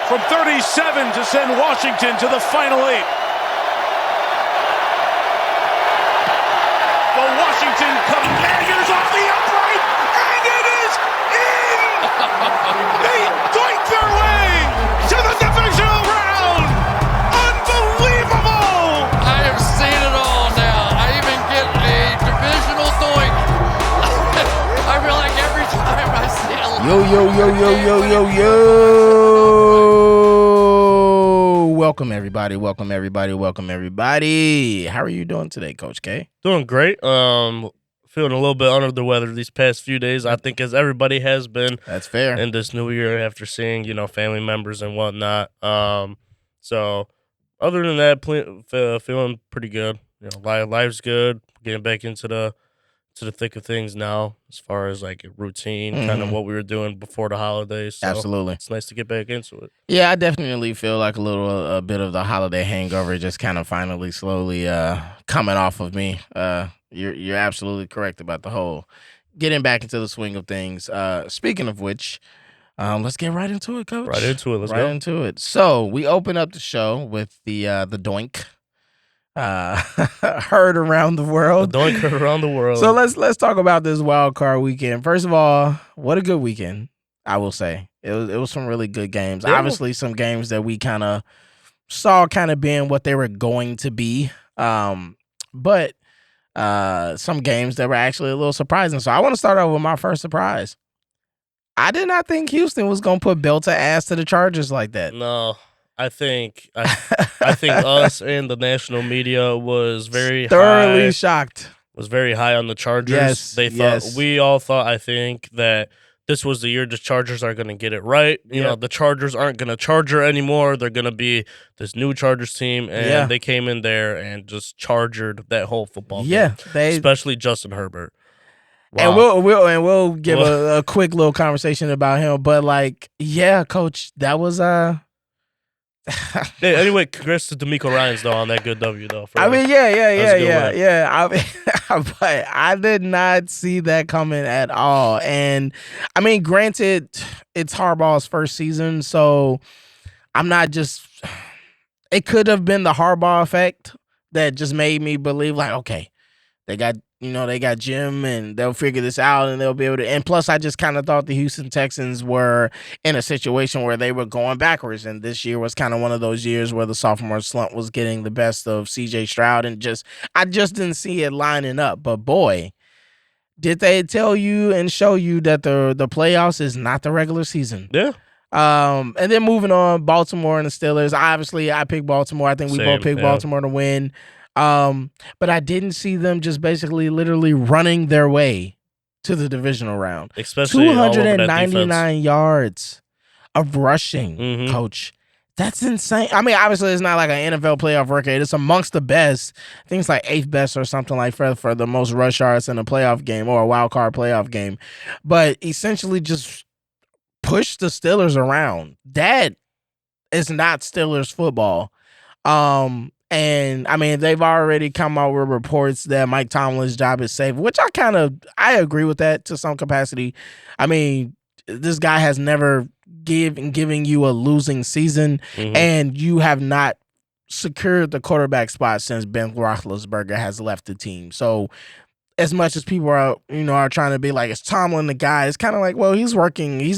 from 37 to send Washington to the Final Eight. The Washington Commanders off the upright, and it is in! They doink their way to the divisional round! Unbelievable! I have seen it all now. I even get a divisional doink. I feel like every time I see it. Yo. Welcome, everybody. How are you doing today, Coach K? Doing great. Feeling a little bit under the weather these past few days. I think as everybody has been. That's fair. In this new year after seeing, family members and whatnot. So other than that, feeling pretty good. Life's good. Getting back into the thick of things now, as far as like a routine, kind of what we were doing before the holidays. So Absolutely. it's nice to get back into it. Yeah, I definitely feel like a bit of the holiday hangover just kind of finally slowly coming off of me. You're absolutely correct about the whole getting back into the swing of things. Speaking of which, let's get right into it, Coach. Right into it. Let's right go. into it. So we open up the show with the doink. Heard around the world. The doink heard around the world. So let's talk about this wild card weekend. First of all, what a good weekend, I will say. It was some really good games. Yeah. Obviously, some games that we kind of saw being what they were going to be. But some games that were actually a little surprising. So I want to start off with my first surprise. I did not think Houston was going to put belt to ass to the Chargers like that. No. I think us and the national media was very thoroughly high, shocked. Was very high on the Chargers. Yes, we all thought, I think, that this was the year the Chargers are going to get it right. You know, the Chargers aren't going to Charger anymore. They're going to be this new Chargers team, and they came in there and just chargered that whole football game. Especially Justin Herbert. Wow. And we'll give a quick little conversation about him, but Coach, that was Anyway, congrats to D'Amico Ryans though on that good W though. But I did not see that coming at all. And I mean, granted, it's Harbaugh's first season, so I'm not just. It could have been the Harbaugh effect that just made me believe, okay, they got Jim and they'll figure this out and they'll be able to. And plus, I just kind of thought the Houston Texans were in a situation where they were going backwards. And this year was kind of one of those years where the sophomore slump was getting the best of CJ Stroud. And I just didn't see it lining up. But boy, did they tell you and show you that the playoffs is not the regular season. Yeah. And then moving on, Baltimore and the Steelers. Obviously, I picked Baltimore. I think we both picked Baltimore to win. But I didn't see them just basically literally running their way to the divisional round. Especially 299 yards of rushing, Coach. That's insane. I mean, obviously, it's not like an NFL playoff record. It's amongst the best. I think it's like 8th best or something like for the most rush yards in a playoff game or a wild card playoff game. But essentially just push the Steelers around. That is not Steelers football. And I mean, they've already come out with reports that Mike Tomlin's job is safe, which I agree with that to some capacity. I mean, this guy has never giving you a losing season, and you have not secured the quarterback spot since Ben Roethlisberger has left the team. So as much as people are trying to be like, is Tomlin the guy? It's kind of like, well, he's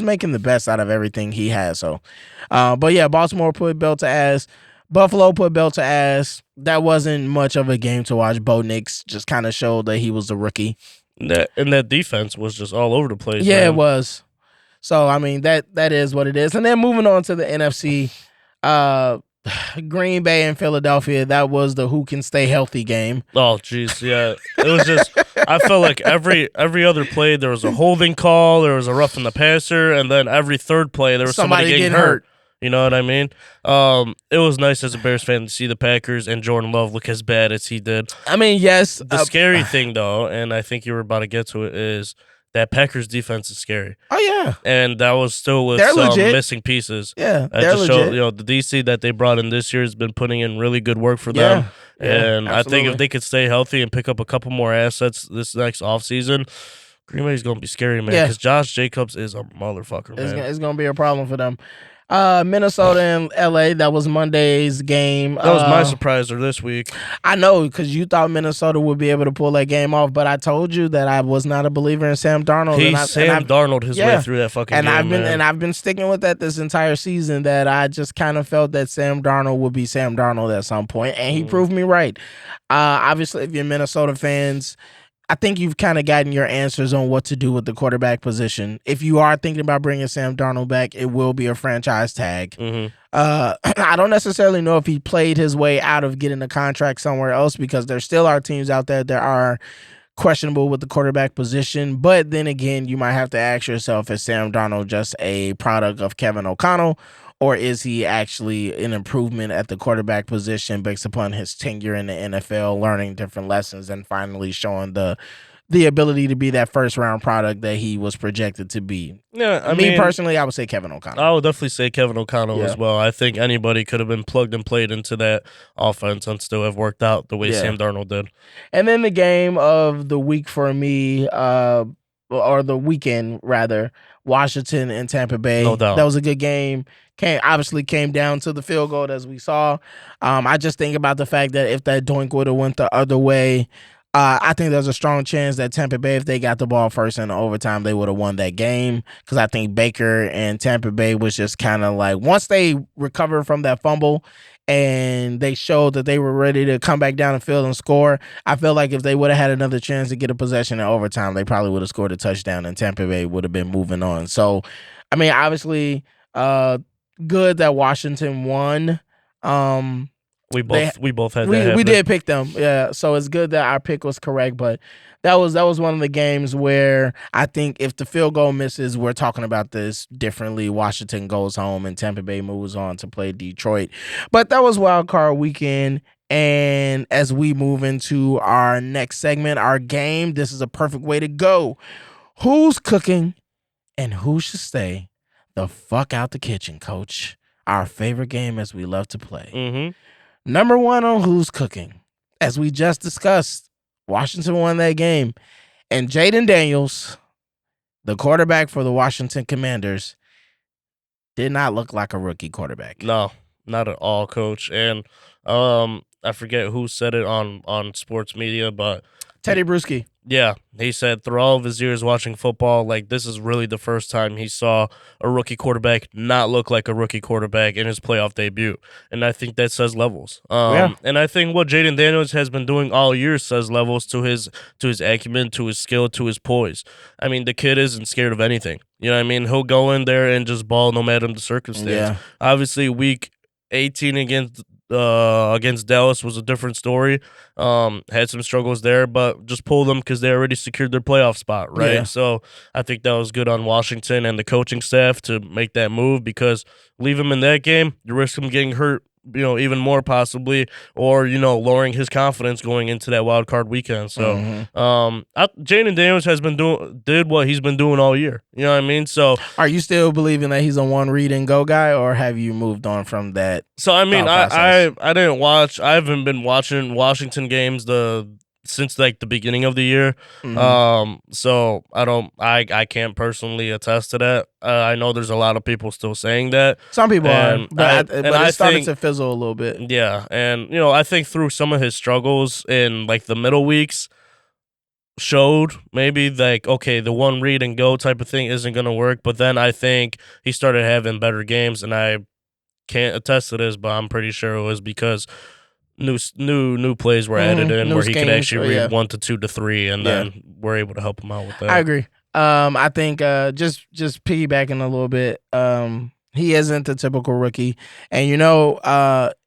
making the best out of everything he has. So, but yeah, Baltimore put belt to ass. Buffalo put belt to ass. That wasn't much of a game to watch. Bo Nix just kind of showed that he was the rookie. That defense was just all over the place. Yeah, man. It was. So, I mean, that is what it is. And then moving on to the NFC, Green Bay and Philadelphia, that was the who can stay healthy game. Oh, jeez, yeah. It was just, I felt like every other play, there was a holding call, there was a rough in the passer, and then every third play, there was somebody getting hurt. You know what I mean? It was nice as a Bears fan to see the Packers and Jordan Love look as bad as he did. I mean, yes. The scary thing, though, and I think you were about to get to it, is that Packers defense is scary. Oh, yeah. And that was still with they're some legit. missing pieces. Yeah, I they're just legit. showed, the DC that they brought in this year has been putting in really good work for them. And I think if they could stay healthy and pick up a couple more assets this next offseason, Green Bay's going to be scary, man, because Josh Jacobs is a motherfucker, man. It's going to be a problem for them. Minnesota and LA. That was Monday's game. That was my surpriser this week. I know, because you thought Minnesota would be able to pull that game off, but I told you that I was not a believer in Sam Darnold. Sam Darnold his way through that fucking game, man. I've been sticking with that this entire season, that I just kind of felt that Sam Darnold would be Sam Darnold at some point, and he proved me right. Obviously, if you're Minnesota fans, I think you've kind of gotten your answers on what to do with the quarterback position. If you are thinking about bringing Sam Darnold back, it will be a franchise tag. I don't necessarily know if he played his way out of getting a contract somewhere else, because there still are teams out there that are questionable with the quarterback position. But then again, you might have to ask yourself, is Sam Darnold just a product of Kevin O'Connell, or is he actually an improvement at the quarterback position based upon his tenure in the NFL, learning different lessons and finally showing the ability to be that first-round product that he was projected to be? Yeah, I mean, mean, personally, I would say Kevin O'Connell. I would definitely say Kevin O'Connell as well. I think anybody could have been plugged and played into that offense and still have worked out the way Sam Darnold did. And then the game of the week for me, or the weekend rather, Washington and Tampa Bay. No doubt. That was a good game. Obviously came down to the field goal, as we saw. I just think about the fact that if that doink would have went the other way, I think there's a strong chance that Tampa Bay, if they got the ball first in overtime, they would have won that game, because I think Baker and Tampa Bay was just kind of like, once they recovered from that fumble and they showed that they were ready to come back down the field and score, I feel like if they would have had another chance to get a possession in overtime, they probably would have scored a touchdown and Tampa Bay would have been moving on. So, I mean, obviously, good that Washington won. We both had that. We did pick them, yeah. So it's good that our pick was correct. But that was one of the games where I think if the field goal misses, we're talking about this differently. Washington goes home and Tampa Bay moves on to play Detroit. But that was Wild Card Weekend. And as we move into our next segment, our game, this is a perfect way to go. Who's cooking and who should stay the fuck out the kitchen, Coach? Our favorite game, as we love to play. Number one on Who's Cooking. As we just discussed, Washington won that game. And Jaden Daniels, the quarterback for the Washington Commanders, did not look like a rookie quarterback. No, not at all, Coach. And I forget who said it on sports media, but Teddy Bruschi. Yeah, he said through all of his years watching football, like, this is really the first time he saw a rookie quarterback not look like a rookie quarterback in his playoff debut. And I think that says levels. And I think what Jaden Daniels has been doing all year says levels to his acumen, to his skill, to his poise. I mean, the kid isn't scared of anything. You know what I mean? He'll go in there and just ball no matter the circumstance. Yeah. Obviously, week 18 against Dallas was a different story. Had some struggles there, but just pulled them because they already secured their playoff spot, right? Yeah. So I think that was good on Washington and the coaching staff to make that move, because leave him in that game, you risk him getting hurt, even more possibly, or, lowering his confidence going into that wild card weekend. So, Jaden Daniels did what he's been doing all year. You know what I mean? So, are you still believing that he's a one read and go guy, or have you moved on from that? So, I mean, I didn't watch. I haven't been watching Washington games since like the beginning of the year. So I can't personally attest to that. I know there's a lot of people still saying that. Some people are, but it started think, to fizzle a little bit. Yeah, and I think through some of his struggles in like the middle weeks showed maybe like, okay, the one read and go type of thing isn't gonna work. But then I think he started having better games, and I can't attest to this, but I'm pretty sure it was because new plays were added in where he could actually read 1 to 2 to 3, and then we're able to help him out with that. I agree. I think just piggybacking a little bit, he isn't the typical rookie, and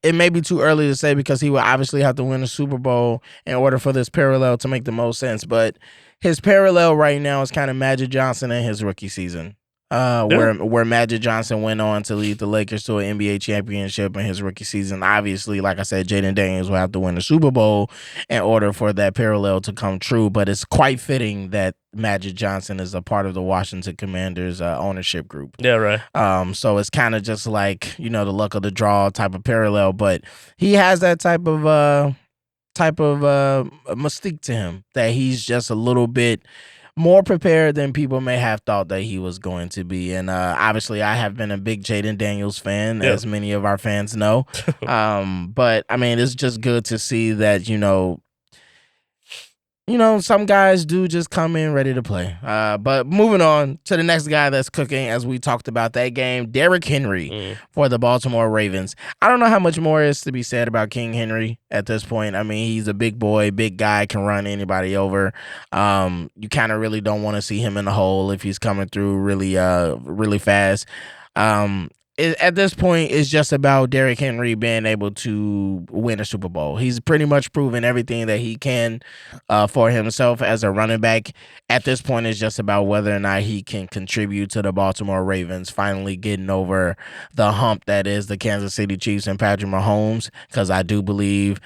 it may be too early to say because he will obviously have to win a Super Bowl in order for this parallel to make the most sense. But his parallel right now is kind of Magic Johnson in his rookie season. Where Magic Johnson went on to lead the Lakers to an NBA championship in his rookie season. Obviously, like I said, Jaden Daniels will have to win the Super Bowl in order for that parallel to come true. But it's quite fitting that Magic Johnson is a part of the Washington Commanders ownership group. Yeah, right. So it's kind of just like, the luck of the draw type of parallel. But he has that type of mystique to him, that he's just a little bit more prepared than people may have thought that he was going to be. And obviously, I have been a big Jaden Daniels fan, as many of our fans know. But I mean, it's just good to see that some guys do just come in ready to play. But moving on to the next guy that's cooking, as we talked about that game, Derrick Henry for the Baltimore Ravens. I don't know how much more is to be said about King Henry at this point. I mean, he's a big boy, big guy, can run anybody over. You kind of really don't want to see him in the hole if he's coming through really fast. At this point, it's just about Derrick Henry being able to win a Super Bowl. He's pretty much proven everything that he can for himself as a running back. At this point, it's just about whether or not he can contribute to the Baltimore Ravens finally getting over the hump that is the Kansas City Chiefs and Patrick Mahomes, because I do believe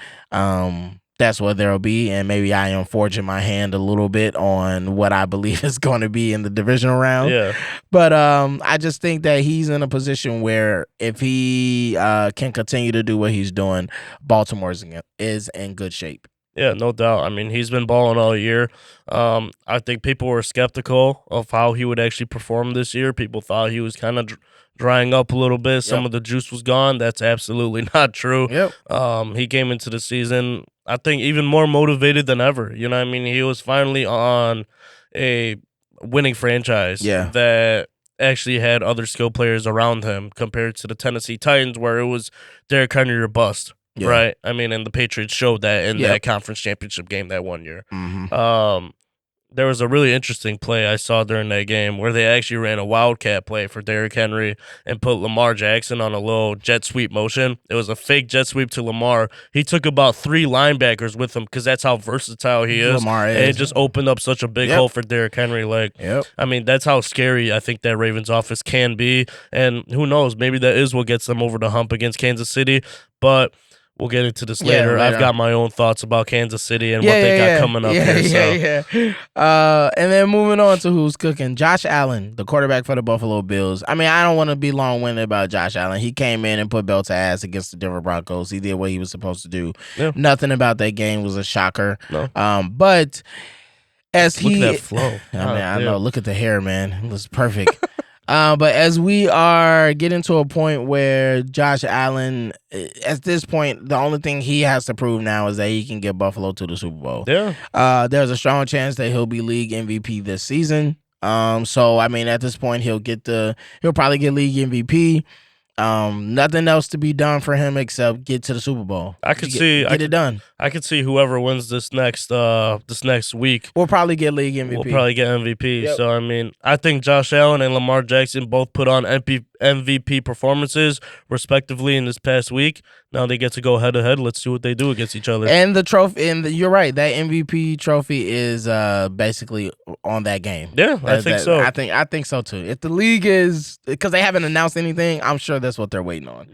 that's what there'll be, and maybe I am forging my hand a little bit on what I believe is going to be in the divisional round. Yeah. But I just think that he's in a position where if he can continue to do what he's doing, Baltimore is in good shape. Yeah, no doubt. I mean, he's been balling all year. I think people were skeptical of how he would actually perform this year. People thought he was kind of drying up a little bit. Some of the juice was gone. That's absolutely not true. He came into the season, I think, even more motivated than ever. You know what I mean? He was finally on a winning franchise that actually had other skill players around him compared to the Tennessee Titans, where it was Derrick Henry or bust. Right. I mean, and the Patriots showed that in that conference championship game that one year. There was a really interesting play I saw during that game where they actually ran a wildcat play for Derrick Henry and put Lamar Jackson on a little jet sweep motion. It was a fake jet sweep to Lamar. He took about 3 linebackers with him because that's how versatile he is. Lamar is. And it just opened up such a big hole for Derrick Henry. I mean, that's how scary I think that Ravens offense can be. And who knows, maybe that is what gets them over the hump against Kansas City. But we'll get into this later. I've got my own thoughts about Kansas City and what they got coming up here. And then moving on to who's cooking. Josh Allen, the quarterback for the Buffalo Bills. I mean, I don't want to be long-winded about Josh Allen. He came in and put belt to ass against the Denver Broncos. He did what he was supposed to do. Nothing about that game was a shocker. But as look at that flow. I know. Look at the hair, man. It was perfect. But as we are getting to a point where Josh Allen, at this point, the only thing he has to prove now is that he can get Buffalo to the Super Bowl. There's a strong chance that he'll be league MVP this season. So I mean, at this point, he'll probably get league MVP. Nothing else to be done for him except get to the Super Bowl. Get it done. I could see whoever wins this next week will probably get league MVP. Will probably get MVP. So I mean, I think Josh Allen and Lamar Jackson both put on MVP performances respectively in this past week. Now they get to go head to head. Let's see what they do against each other. And the trophy, you're right. That MVP trophy is basically on that game. Yeah, I think so. I think so too. If the league is, because they haven't announced anything, I'm sure that's what they're waiting on.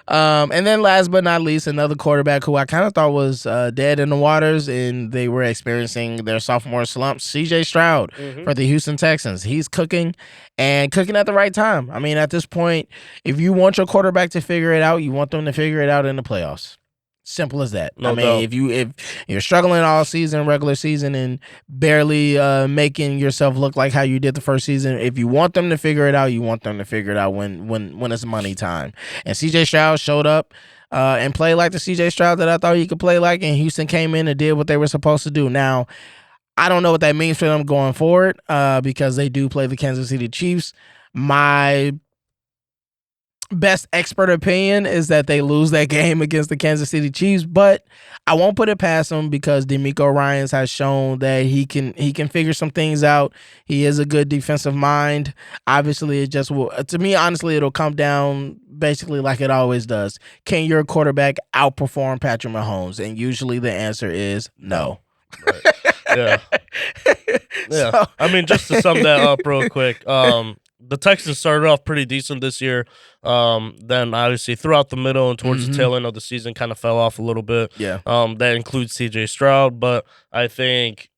And then last but not least, another quarterback who I kind of thought was dead in the waters and they were experiencing their sophomore slump, CJ Stroud for the Houston Texans. He's cooking and cooking at the right time. I mean, at this point, if you want your quarterback to figure it out, you want them to figure it out in the playoffs. Simple as that. No doubt. If you're struggling all season, regular season, and barely making yourself look like how you did the first season, if you want them to figure it out, you want them to figure it out when it's money time. And CJ Stroud showed up and played like the CJ Stroud that I thought he could play like, and Houston came in and did what they were supposed to do. Now, I don't know what that means for them going forward because they do play the Kansas City Chiefs. My best expert opinion is that they lose that game against the Kansas City Chiefs, but I won't put it past them because DeMeco Ryans has shown that he can figure some things out. He is a good defensive mind. Obviously, it just will. To me, honestly, it'll come down basically like it always does. Can your quarterback outperform Patrick Mahomes? And usually the answer is no. Right. Yeah. So, I mean, just to sum that up real quick, the Texans started off pretty decent this year. Then obviously throughout the middle and towards the tail end of the season kind of fell off a little bit. That includes CJ Stroud, but I think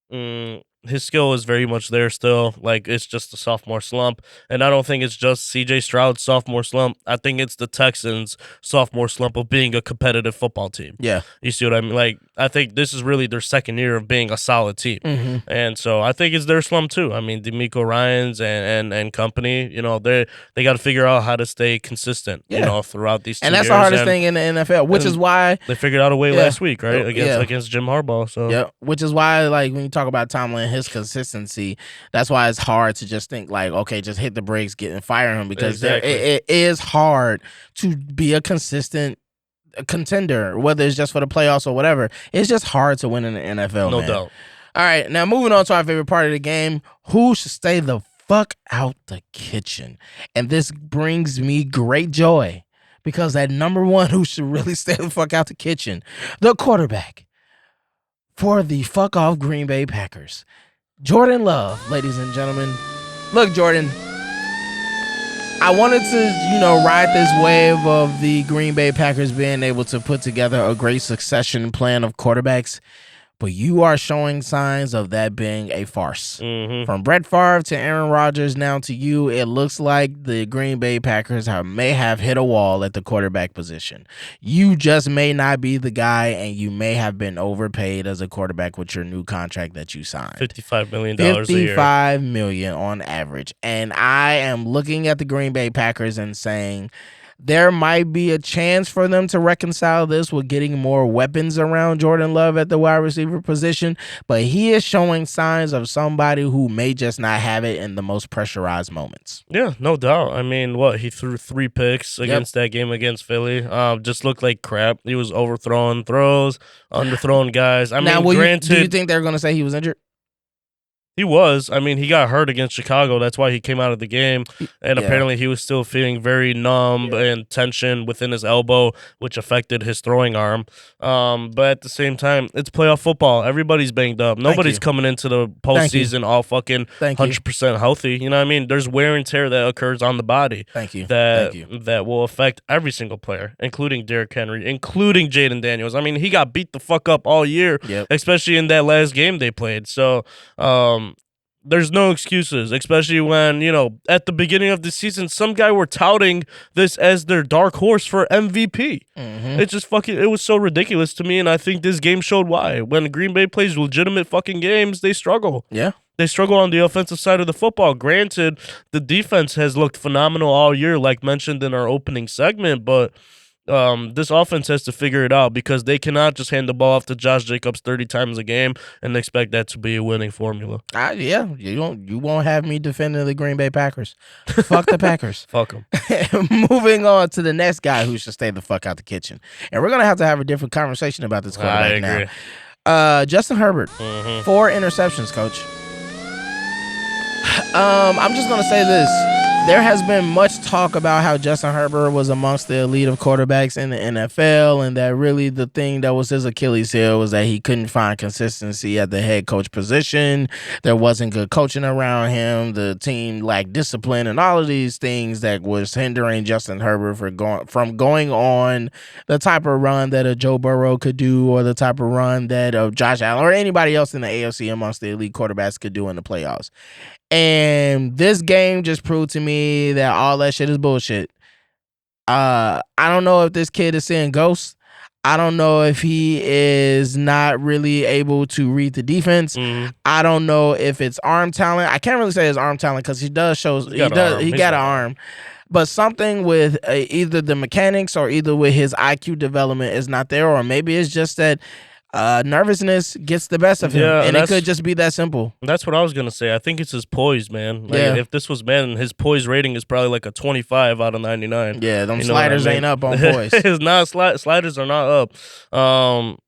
his skill is very much there still. Like, it's just a sophomore slump. And I don't think it's just CJ Stroud's sophomore slump. I think it's the Texans' sophomore slump of being a competitive football team. Yeah. You see what I mean? Like, I think this is really their second year of being a solid team. And so I think it's their slump too. I mean, D'Amico Ryans and company, they got to figure out how to stay consistent, throughout these 2 years. And that's the hardest thing in the NFL, which is why they figured out a way last week, right? Against Jim Harbaugh. So yeah, which is why, like, when you talk about Tomlin, his consistency, that's why it's hard to just think like, okay, just hit the brakes, get and fire him, because it is hard to be a consistent contender, whether it's just for the playoffs or whatever. It's just hard to win in the NFL. No man. doubt. All right, now moving on to our favorite part of the game: who should stay the fuck out the kitchen? And this brings me great joy, because that number one who should really stay the fuck out the kitchen, the quarterback for the fuck off Green Bay Packers, Jordan Love, ladies and gentlemen. Look, Jordan, I wanted to, ride this wave of the Green Bay Packers being able to put together a great succession plan of quarterbacks, but you are showing signs of that being a farce. From Brett Favre to Aaron Rodgers, now to you, it looks like the Green Bay Packers may have hit a wall at the quarterback position. You just may not be the guy, and you may have been overpaid as a quarterback with your new contract that you signed. $55 million a year. $55 million on average. And I am looking at the Green Bay Packers and saying, there might be a chance for them to reconcile this with getting more weapons around Jordan Love at the wide receiver position, but he is showing signs of somebody who may just not have it in the most pressurized moments. Yeah, no doubt. I mean, he threw 3 picks against that game against Philly. Just looked like crap. He was overthrowing throws, underthrowing guys. I mean, granted, do you think they're going to say he was injured? He was. I mean, he got hurt against Chicago. That's why he came out of the game. And apparently he was still feeling very numb and tension within his elbow, which affected his throwing arm. But at the same time, it's playoff football. Everybody's banged up. Nobody's coming into the postseason all fucking 100% healthy. You know what I mean? There's wear and tear that occurs on the body. That will affect every single player, including Derrick Henry, including Jaden Daniels. I mean, he got beat the fuck up all year, especially in that last game they played. So, there's no excuses, especially when, at the beginning of the season, some guy were touting this as their dark horse for MVP. It's just it was so ridiculous to me, and I think this game showed why. When Green Bay plays legitimate fucking games, they struggle. Yeah. They struggle on the offensive side of the football. Granted, the defense has looked phenomenal all year, like mentioned in our opening segment, but this offense has to figure it out, because they cannot just hand the ball off to Josh Jacobs 30 times a game and expect that to be a winning formula. You won't have me defending the Green Bay Packers. Fuck the Packers. Fuck them. Moving on to the next guy who should stay the fuck out the kitchen, and we're gonna have to have a different conversation about this quarterback now. Justin Herbert, 4 interceptions, coach. I'm just gonna say this. There has been much talk about how Justin Herbert was amongst the elite of quarterbacks in the NFL, and that really the thing that was his Achilles heel was that he couldn't find consistency at the head coach position. There wasn't good coaching around him. The team lacked discipline, and all of these things that was hindering Justin Herbert from going on the type of run that a Joe Burrow could do, or the type of run that Josh Allen or anybody else in the AFC amongst the elite quarterbacks could do in the playoffs. And this game just proved to me that all that shit is bullshit. I don't know if this kid is seeing ghosts. I don't know if he is not really able to read the defense. I don't know if it's arm talent. I can't really say it's arm talent, because he does show he got an arm. But something with either the mechanics or either with his IQ development is not there, or maybe it's just that nervousness gets the best of him, and it could just be that simple. That's what I was gonna say. I think it's his poise, man. If this was man, his poise rating is probably like a 25 out of 99. Yeah, them sliders ain't up on poise. It's not sliders are not up.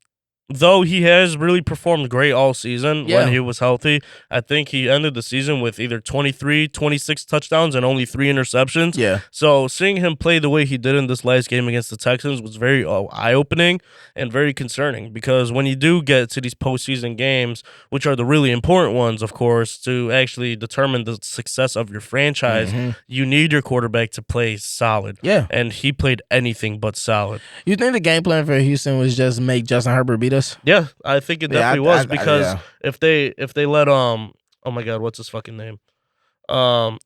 Though he has really performed great all season when he was healthy. I think he ended the season with either 23, 26 touchdowns and only 3 interceptions. Yeah. So seeing him play the way he did in this last game against the Texans was very eye-opening and very concerning, because when you do get to these postseason games, which are the really important ones, of course, to actually determine the success of your franchise, you need your quarterback to play solid. Yeah. And he played anything but solid. You think the game plan for Houston was just make Justin Herbert beat us? Yeah, I think it definitely was, because if they let oh my God, what's his fucking name?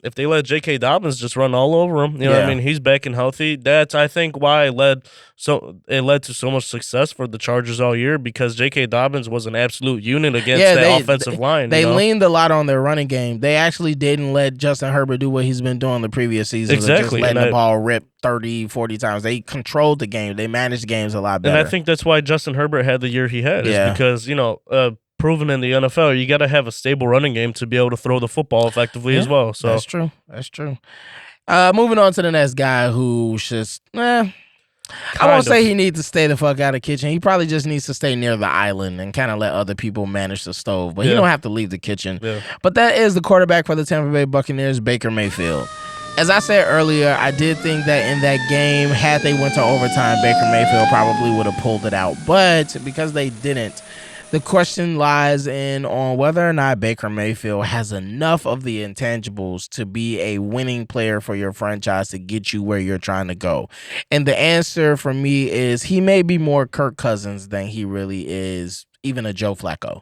if they let J.K. Dobbins just run all over him, you know what I mean? He's back and healthy. That's, I think, why it led to so much success for the Chargers all year, because J.K. Dobbins was an absolute unit against that offensive line. They leaned a lot on their running game. They actually didn't let Justin Herbert do what he's been doing the previous season. Exactly. Just letting the ball rip 30, 40 times. They controlled the game. They managed games a lot better. And I think that's why Justin Herbert had the year he had, is because, proven in the NFL, you got to have a stable running game to be able to throw the football effectively as well. So that's true. That's true. Moving on to the next guy who's just, I won't say he needs to stay the fuck out of the kitchen. He probably just needs to stay near the island and kind of let other people manage the stove. But he don't have to leave the kitchen. Yeah. But that is the quarterback for the Tampa Bay Buccaneers, Baker Mayfield. As I said earlier, I did think that in that game, had they went to overtime, Baker Mayfield probably would have pulled it out. But because they didn't, the question lies on whether or not Baker Mayfield has enough of the intangibles to be a winning player for your franchise to get you where you're trying to go. And the answer for me is he may be more Kirk Cousins than he really is even a Joe Flacco.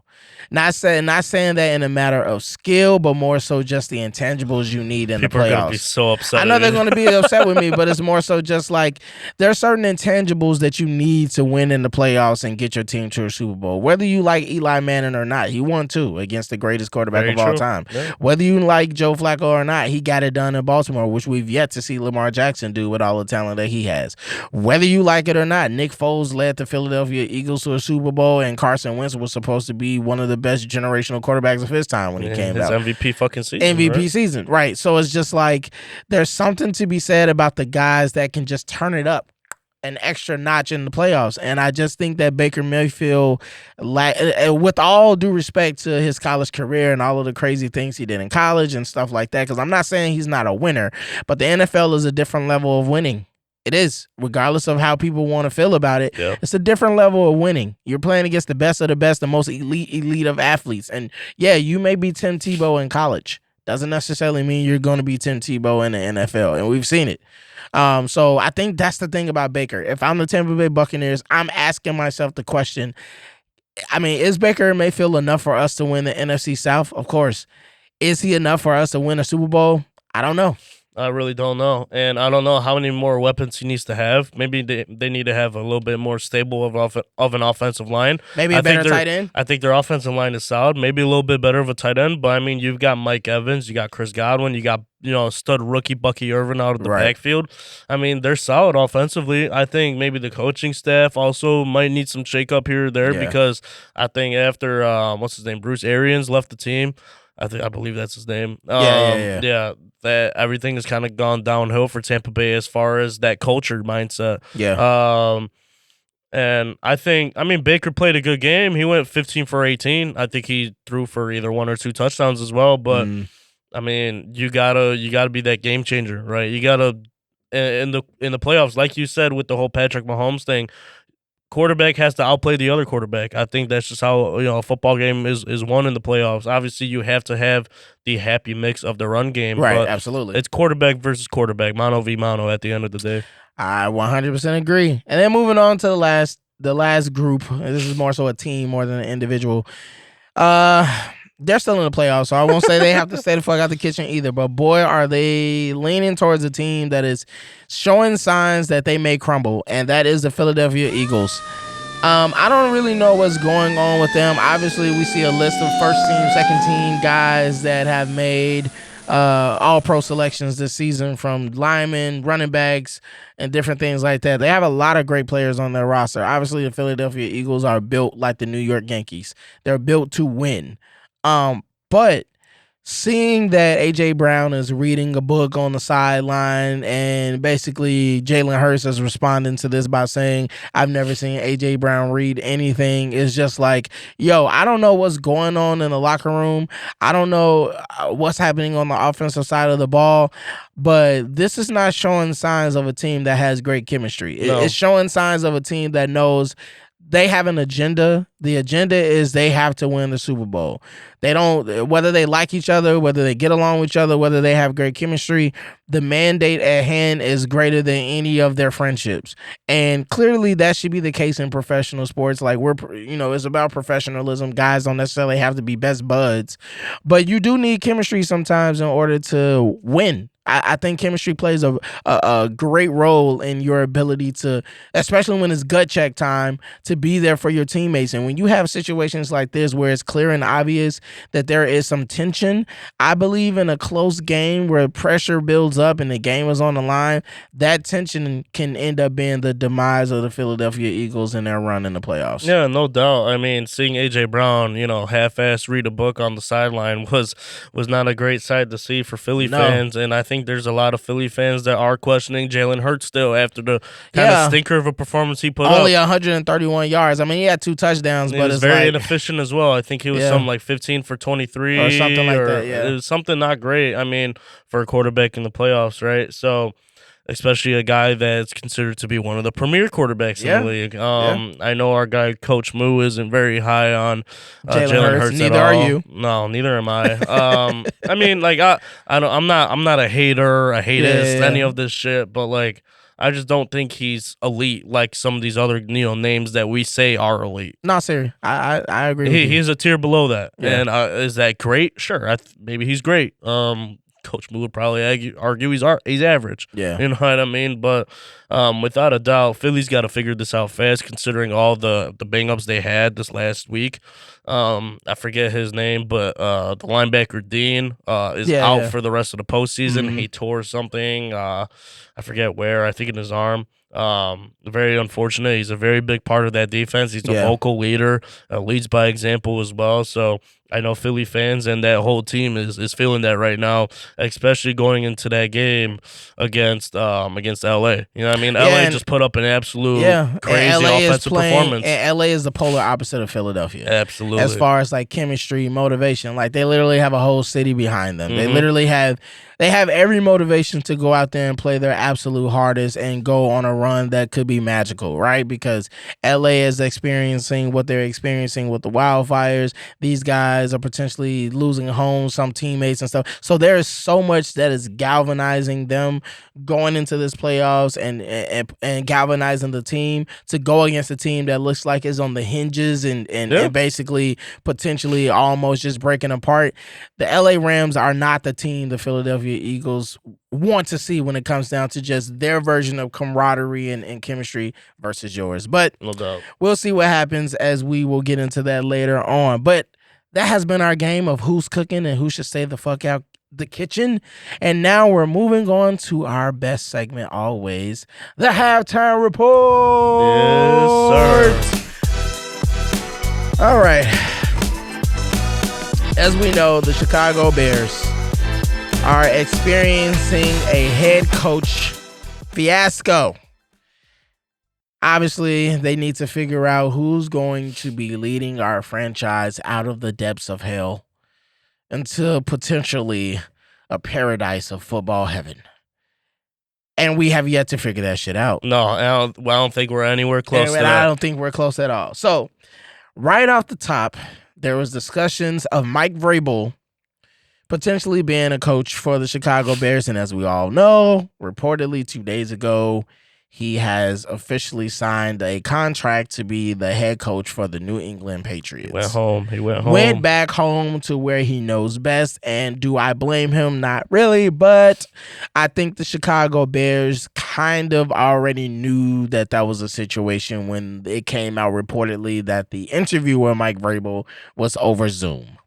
Not saying that in a matter of skill, but more so just the intangibles you need in the playoffs. People are going to be so upset. I know they're going to be upset with me, but it's more so just like there are certain intangibles that you need to win in the playoffs and get your team to a Super Bowl. Whether you like Eli Manning or not, he won 2 against the greatest quarterback of all time. Yeah. Whether you like Joe Flacco or not, he got it done in Baltimore, which we've yet to see Lamar Jackson do with all the talent that he has. Whether you like it or not, Nick Foles led the Philadelphia Eagles to a Super Bowl, and Carson Wentz was supposed to be one of the best generational quarterbacks of his time when he came out. MVP fucking season. MVP season, right. So it's just like there's something to be said about the guys that can just turn it up an extra notch in the playoffs. And I just think that Baker Mayfield, with all due respect to his college career and all of the crazy things he did in college and stuff like that, because I'm not saying he's not a winner, but the NFL is a different level of winning. It is, regardless of how people want to feel about it. Yeah. It's a different level of winning. You're playing against the best of the best, the most elite of athletes. And yeah, you may be Tim Tebow in college. Doesn't necessarily mean you're going to be Tim Tebow in the NFL. And we've seen it. So I think that's the thing about Baker. If I'm the Tampa Bay Buccaneers, I'm asking myself the question, I mean, is Baker Mayfield enough for us to win the NFC South? Of course. Is he enough for us to win a Super Bowl? I don't know. I really don't know. And I don't know how many more weapons he needs to have. Maybe they need to have a little bit more stable of an offensive line. Maybe a better tight end. I think their offensive line is solid. Maybe a little bit better of a tight end. But, I mean, you've got Mike Evans. You got Chris Godwin. You got, stud rookie Bucky Irvin out of the backfield. I mean, they're solid offensively. I think maybe the coaching staff also might need some shakeup here or there because I think after, Bruce Arians left the team, I believe that's his name. Yeah, that everything has kind of gone downhill for Tampa Bay as far as that culture mindset. Yeah. And Baker played a good game. He went 15 for 18. I think he threw for either 1 or 2 touchdowns as well. But I mean, you gotta be that game changer, right? You gotta in the playoffs, like you said with the whole Patrick Mahomes thing. Quarterback has to outplay the other quarterback. I think that's just how a football game is won in the playoffs. Obviously, you have to have the happy mix of the run game. Right, but absolutely. It's quarterback versus quarterback, mano v mano at the end of the day. I 100% agree. And then moving on to the last group. This is more so a team more than an individual. They're still in the playoffs, so I won't say they have to stay the fuck out the kitchen either. But boy, are they leaning towards a team that is showing signs that they may crumble, and that is the Philadelphia Eagles. I don't really know what's going on with them. Obviously, we see a list of first team, second team guys that have made all-pro selections this season, from linemen, running backs, and different things like that. They have a lot of great players on their roster. Obviously, the Philadelphia Eagles are built like the New York Yankees. They're built to win. But seeing that A.J. Brown is reading a book on the sideline, and basically Jalen Hurts is responding to this by saying, I've never seen A.J. Brown read anything, is just like, yo, I don't know what's going on in the locker room. I don't know what's happening on the offensive side of the ball, but this is not showing signs of a team that has great chemistry. No. It's showing signs of a team that knows they have an agenda. The agenda is they have to win the Super Bowl. They don't, whether they like each other, whether they get along with each other, whether they have great chemistry, the mandate at hand is greater than any of their friendships. And clearly that should be the case in professional sports. Like it's about professionalism. Guys don't necessarily have to be best buds, but you do need chemistry sometimes in order to win. I think chemistry plays a great role in your ability to, especially when it's gut check time, to be there for your teammates. And when you have situations like this where it's clear and obvious that there is some tension, I believe in a close game where pressure builds up and the game is on the line, that tension can end up being the demise of the Philadelphia Eagles in their run in the playoffs. Yeah, no doubt. I mean, seeing A.J. Brown, half-ass read a book on the sideline was not a great sight to see for Philly fans, and I think there's a lot of Philly fans that are questioning Jalen Hurts still after the kind of stinker of a performance he put Only up. 131 yards. I mean, he had 2 touchdowns, but it's very inefficient as well. I think he was something like 15 for 23 or something like that. Yeah, it was something not great. I mean, for a quarterback in the playoffs, right? So, especially a guy that's considered to be one of the premier quarterbacks in the league. I know our guy Coach Moo isn't very high on Jalen Hurts. Neither at all. are you. No, neither am I. I mean, like I'm not a hater, any of this shit, but like I just don't think he's elite like some of these other names that we say are elite. Not serious. I agree. With you. He's a tier below that, and is that great? Sure, maybe he's great. Coach Moo would probably argue he's average. Yeah. You know what I mean? But without a doubt, Philly's got to figure this out fast considering all the bang-ups they had this last week. I forget his name, but the linebacker Dean is out for the rest of the postseason. Mm-hmm. He tore something. I forget where. I think in his arm. Very unfortunate. He's a very big part of that defense. He's a vocal leader, leads by example as well. So I know Philly fans and that whole team is feeling that right now, especially going into that game against LA. You know what I mean? LA just put up an absolute crazy offensive performance. And LA is the polar opposite of Philadelphia. Absolutely. As far as like chemistry, motivation, like they literally have a whole city behind them. Mm-hmm. They literally have every motivation to go out there and play their absolute hardest and go on a run that could be magical, right? Because LA is experiencing what they're experiencing with the wildfires. These guys are potentially losing homes, some teammates and stuff. So there is so much that is galvanizing them going into this playoffs and galvanizing the team to go against a team that looks like it's on the hinges and basically potentially almost just breaking apart. The LA Rams are not the team the Philadelphia Eagles want to see when it comes down to just their version of camaraderie and chemistry versus yours. But no doubt. We'll see what happens as we will get into that later on. But that has been our game of who's cooking and who should stay the fuck out the kitchen. And now we're moving on to our best segment always, the halftime report. Yes, sir. All right. As we know, the Chicago Bears are experiencing a head coach fiasco. Obviously, they need to figure out who's going to be leading our franchise out of the depths of hell into potentially a paradise of football heaven. And we have yet to figure that shit out. No, I don't think we're anywhere close to that. I don't think we're close at all. So, right off the top, there was discussions of Mike Vrabel potentially being a coach for the Chicago Bears. And as we all know, reportedly 2 days ago, he has officially signed a contract to be the head coach for the New England Patriots. He went home. Went back home to where he knows best. And do I blame him? Not really. But I think the Chicago Bears kind of already knew that was a situation when it came out reportedly that the interview with Mike Vrabel was over Zoom.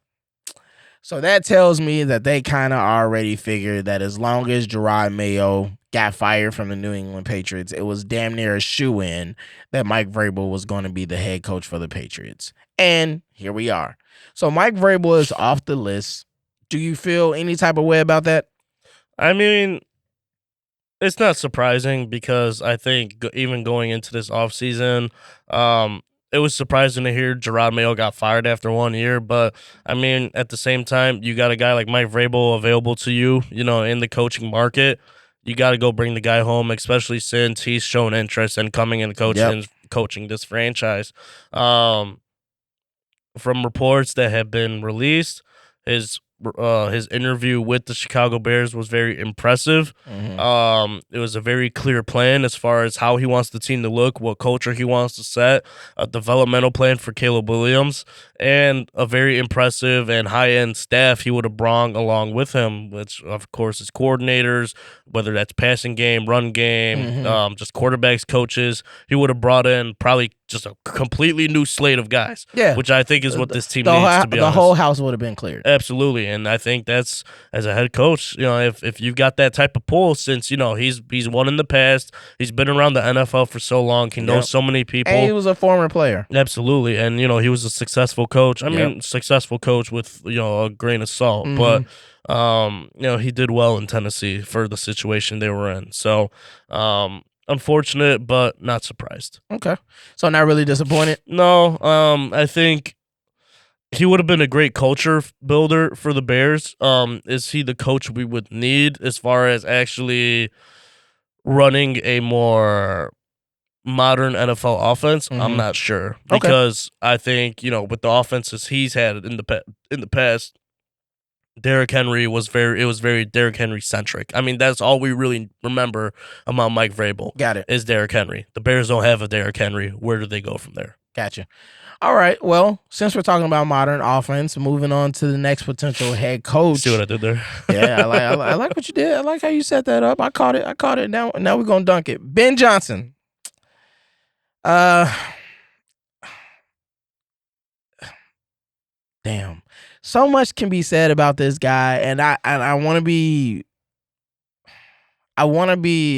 So that tells me that they kind of already figured that as long as Gerard Mayo got fired from the New England Patriots, it was damn near a shoo-in that Mike Vrabel was going to be the head coach for the Patriots. And here we are. So Mike Vrabel is off the list. Do you feel any type of way about that? I mean, it's not surprising because I think even going into this offseason, it was surprising to hear Gerard Mayo got fired after 1 year, but I mean, at the same time, you got a guy like Mike Vrabel available to you, in the coaching market. You got to go bring the guy home, especially since he's shown interest in coming in the coaching this franchise. From reports that have been released, his interview with the Chicago Bears was very impressive. It was a very clear plan as far as how he wants the team to look, what culture he wants to set, a developmental plan for Caleb Williams, and a very impressive and high-end staff he would have brought along with him, which, of course, is coordinators, whether that's passing game, run game, just quarterbacks, coaches. He would have brought in probably just a completely new slate of guys, which I think is what this team needs, to be honest. The whole house would have been cleared. Absolutely, and I think that's, as a head coach, if you've got that type of pull, since he's won in the past, he's been around the NFL for so long, he knows so many people, and he was a former player. Absolutely, and he was a successful coach. I mean, successful coach with a grain of salt, but he did well in Tennessee for the situation they were in. So, unfortunate, but not surprised. Okay, so not really disappointed. No, I think he would have been a great culture builder for the Bears. Is he the coach we would need as far as actually running a more modern NFL offense? I'm not sure, because I think with the offenses he's had in the past, Derrick Henry was very Derrick Henry centric. I mean, that's all we really remember about Mike Vrabel. Got it. Is Derrick Henry. The Bears don't have a Derrick Henry. Where do they go from there? Gotcha. All right. Well, since we're talking about modern offense, moving on to the next potential head coach. See what I did there? Yeah, I like what you did. I like how you set that up. I caught it. Now we're gonna dunk it. Ben Johnson. Damn. So much can be said about this guy, and I want to be,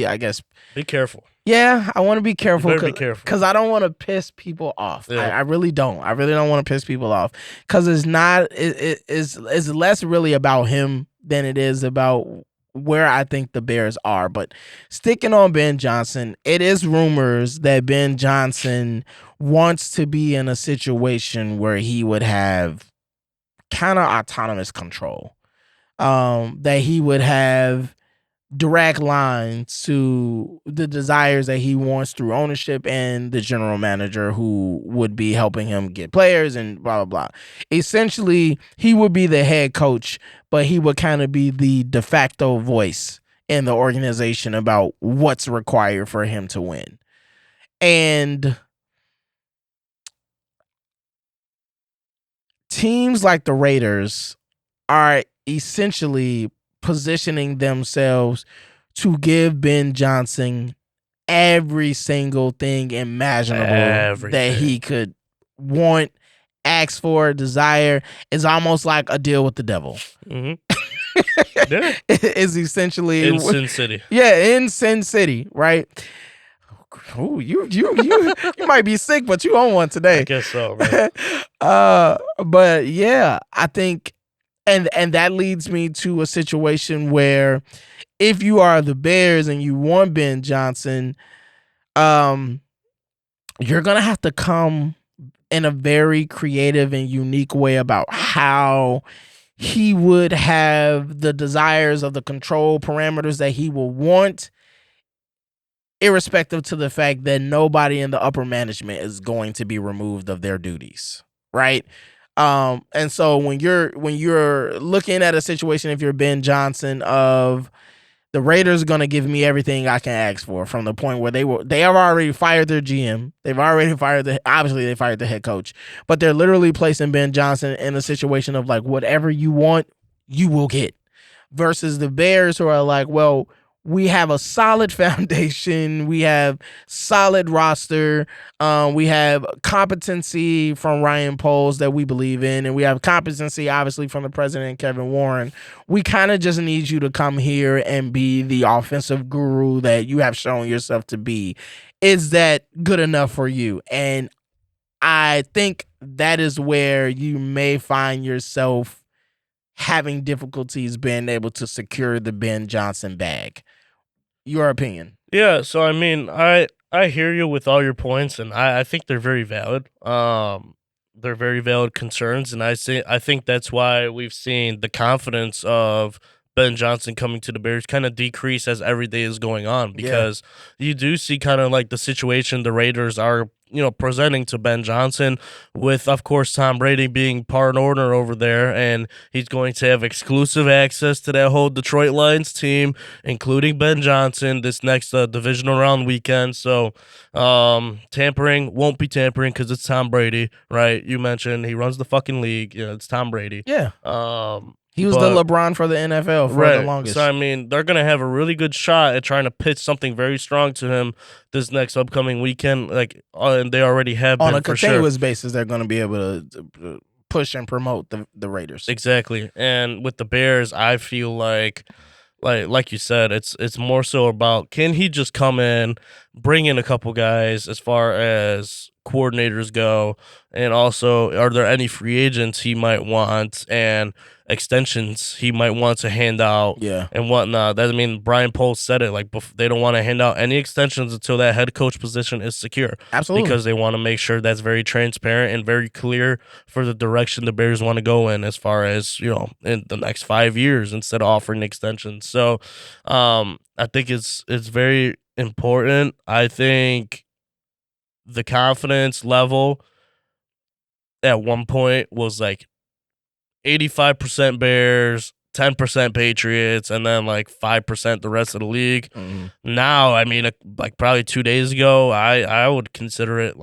I guess. Be careful. Yeah, I want to be careful. Be careful, because I don't want to piss people off. Yeah. I really don't. I really don't want to piss people off, because it's not. It's less really about him than it is about where I think the Bears are. But sticking on Ben Johnson, it is rumors that Ben Johnson wants to be in a situation where he would have kind of autonomous control, that he would have direct lines to the desires that he wants through ownership and the general manager who would be helping him get players and blah, blah, blah. Essentially, he would be the head coach, but he would kind of be the de facto voice in the organization about what's required for him to win. And teams like the Raiders are essentially positioning themselves to give Ben Johnson every single thing imaginable that he could want, ask for, desire. Is almost like a deal with the devil. Yeah. Is essentially in Sin City. Yeah, in Sin City, right? Oh, you might be sick, but you on one today. I guess so, man. But yeah, I think, and that leads me to a situation where if you are the Bears and you want Ben Johnson, you're gonna have to come in a very creative and unique way about how he would have the desires of the control parameters that he will want, irrespective to the fact that nobody in the upper management is going to be removed of their duties, right? And so when you're looking at a situation, if you're Ben Johnson, of the Raiders are going to give me everything I can ask for, from the point where they have already fired their GM. They've already fired obviously they fired the head coach, but they're literally placing Ben Johnson in a situation of like, whatever you want, you will get, versus the Bears who are like, well, we have a solid foundation. We have solid roster. We have competency from Ryan Poles that we believe in. And we have competency, obviously, from the president, Kevin Warren. We kind of just need you to come here and be the offensive guru that you have shown yourself to be. Is that good enough for you? And I think that is where you may find yourself having difficulties being able to secure the Ben Johnson bag. Your opinion? Yeah, so I mean, I hear you with all your points, and I think they're very valid. They're very valid concerns, and I think that's why we've seen the confidence of Ben Johnson coming to the Bears kind of decrease as every day is going on, because you do see kind of like the situation the Raiders are, presenting to Ben Johnson, with, of course, Tom Brady being part owner over there, and he's going to have exclusive access to that whole Detroit Lions team, including Ben Johnson, this next divisional round weekend. So tampering won't be tampering because it's Tom Brady, right? You mentioned he runs the fucking league. It's Tom Brady. Yeah. He was the LeBron for the NFL for the longest. So, I mean, they're going to have a really good shot at trying to pitch something very strong to him this next upcoming weekend. And they already have on been, a continuous basis. They're going to be able to push and promote the Raiders. Exactly. And with the Bears, I feel like you said, it's more so about, can he just come in, bring in a couple guys as far as coordinators go, and also are there any free agents he might want and extensions he might want to hand out and whatnot. Brian Poles said it, they don't want to hand out any extensions until that head coach position is secure. Absolutely. Because they want to make sure that's very transparent and very clear for the direction the Bears want to go in as far as, in the next 5 years, instead of offering extensions. So I think it's very important. I think the confidence level at one point was 85% Bears, 10% Patriots, and then 5% the rest of the league. Mm-hmm. Now, probably 2 days ago, I would consider it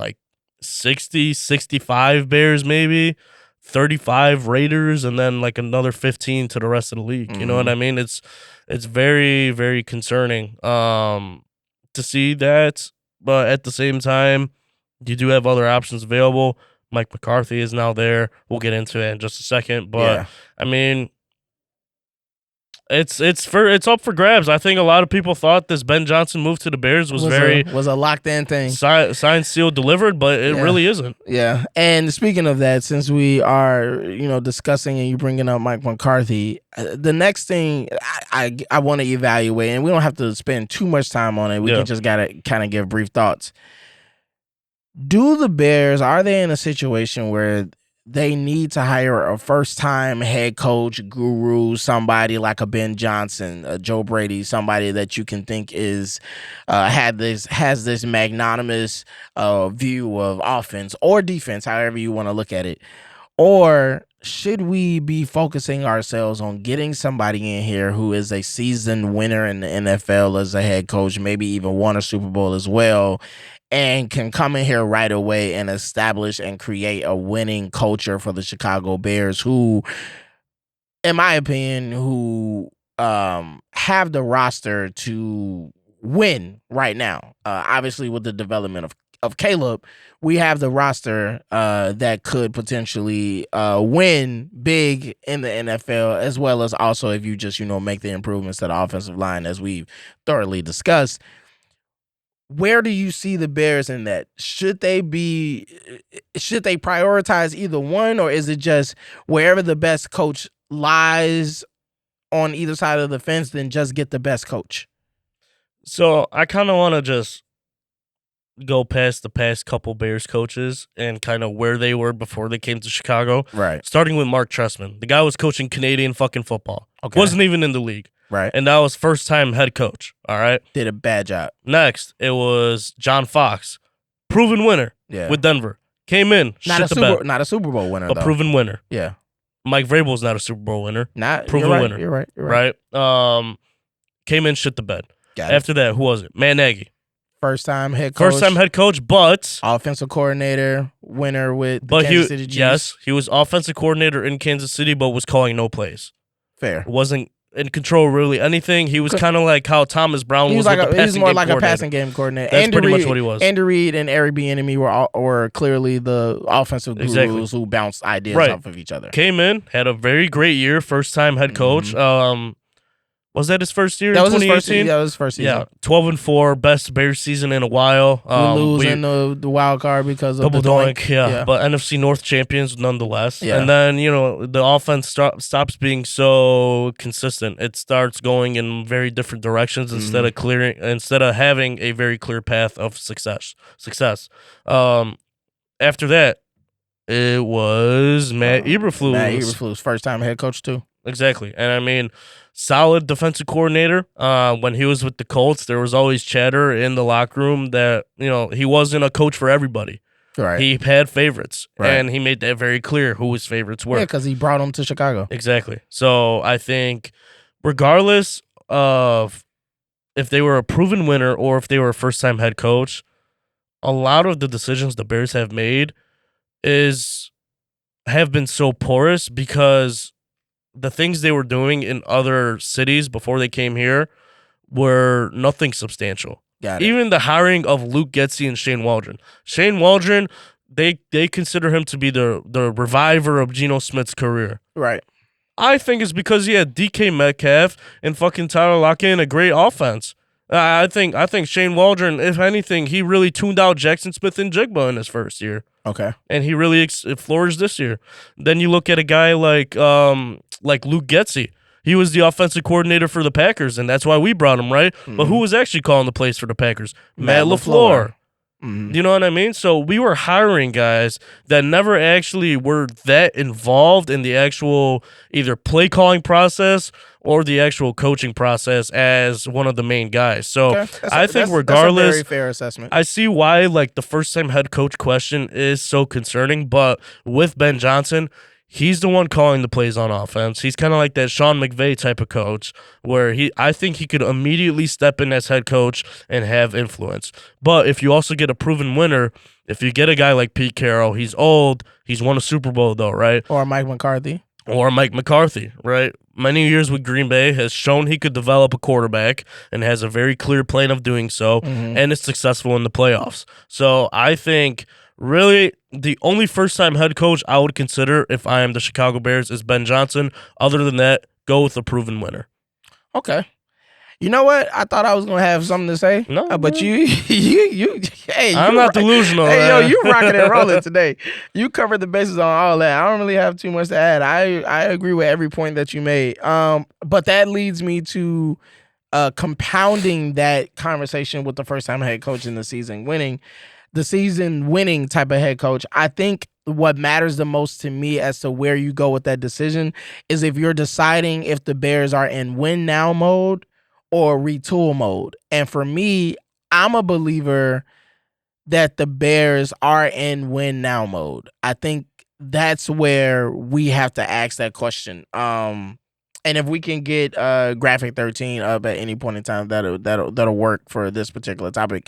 60, 65 Bears, maybe 35 Raiders, and then another 15 to the rest of the league. Mm-hmm. You know what I mean? It's very, very concerning to see that, but at the same time, you do have other options available. Mike McCarthy is now there. We'll get into it in just a second, but it's up for grabs. I think a lot of people thought this Ben Johnson move to the Bears was a locked in thing, signed, sealed, delivered, but it really isn't. Yeah, and speaking of that, since we are discussing and you bringing up Mike McCarthy, the next thing I want to evaluate, and we don't have to spend too much time on it. We can just gotta kind of give brief thoughts. Do the Bears, are they in a situation where they need to hire a first-time head coach guru, somebody like a Ben Johnson, a Joe Brady, somebody that you can think is has this magnanimous view of offense or defense, however you want to look at it? Or should we be focusing ourselves on getting somebody in here who is a seasoned winner in the NFL as a head coach, maybe even won a Super Bowl as well, and can come in here right away and establish and create a winning culture for the Chicago Bears, who, in my opinion, have the roster to win right now? Obviously, with the development of Caleb, we have the roster that could potentially win big in the NFL, as well as also if you just, make the improvements to the offensive line, as we've thoroughly discussed. Where do you see the Bears in that? Should they prioritize either one, or is it just wherever the best coach lies on either side of the fence, then just get the best coach? So I kind of want to just go past the past couple Bears coaches and kind of where they were before they came to Chicago. Right. Starting with Mark Trestman. The guy was coaching Canadian fucking football. Okay. Wasn't even in the league. Right. And that was first-time head coach, all right? Did a bad job. Next, it was John Fox. Proven winner with Denver. Came in, not a Super Bowl winner, a proven winner. Yeah. Mike Vrabel's not a Super Bowl winner. Proven winner. You're right. Right? Came in, shit the bed. After that, who was it? Matt Nagy. First-time head coach, but offensive coordinator, winner with the Kansas City Chiefs. Yes, he was offensive coordinator in Kansas City, but was calling no plays. Fair. Wasn't in control really anything. He was kind of like how Thomas Brown was. He was more like a passing game coordinator. That's pretty much what he was. Andy Reid and Eric Bieniemy were clearly the offensive gurus who bounced ideas off of each other. Came in, had a very great year, first-time head coach. Was that his first year? That was 2018? That was his first season. Yeah, 12-4, best Bears season in a while. We lose in the wild card because of double the doink. Yeah, but NFC North champions nonetheless. Yeah. And then the offense stops being so consistent. It starts going in very different directions instead of having a very clear path of success. After that, it was Matt Eberflus. Matt Eberflus, first time head coach too. exactly. And I mean, solid defensive coordinator. When he was with the Colts, there was always chatter in the locker room that, he wasn't a coach for everybody. Right. He had favorites, Right. and he made that very clear who his favorites were. Yeah, because he brought him to Chicago. Exactly. So I think regardless of if they were a proven winner or if they were a first-time head coach, a lot of the decisions the Bears have made have been so porous because the things they were doing in other cities before they came here were nothing substantial. Got it. Even the hiring of Luke Getsy and Shane Waldron. Shane Waldron, they consider him to be the reviver of Geno Smith's career. Right. I think it's because he had DK Metcalf and fucking Tyler Lockett in a great offense. I think Shane Waldron, if anything, he really tuned out Jackson Smith and Jigba in his first year. Okay. And he really flourished this year. Then you look at a guy like Luke Getsy. He was the offensive coordinator for the Packers, and that's why we brought him, right? Mm-hmm. But who was actually calling the plays for the Packers? Matt LaFleur. Mm-hmm. You know what I mean? So we were hiring guys that never actually were that involved in the actual either play calling process or the actual coaching process as one of the main guys. So okay. I think regardless, that's a very fair assessment. I see why the first time head coach question is so concerning, but with Ben Johnson, he's the one calling the plays on offense. He's kind of like that Sean McVay type of coach where I think he could immediately step in as head coach and have influence. But if you also get a proven winner, if you get a guy like Pete Carroll, he's old, he's won a Super Bowl though, right? Or Mike McCarthy. Right? Many years with Green Bay has shown he could develop a quarterback and has a very clear plan of doing so, and is successful in the playoffs. So I think really the only first-time head coach I would consider if I am the Chicago Bears is Ben Johnson. Other than that, go with a proven winner. Okay. You know what? I thought I was gonna have something to say. No, but you, hey, I'm not delusional. Hey, man. yo, you rocking and rolling today. You covered the bases on all that. I don't really have too much to add. I agree with every point that you made. But that leads me to compounding that conversation with the first time head coach in the season winning type of head coach. I think what matters the most to me as to where you go with that decision is if you're deciding if the Bears are in win now mode or retool mode. And for me, I'm a believer that the Bears are in win now mode. I think that's where we have to ask that question. And if we can get graphic 13 up at any point in time, that'll work for this particular topic.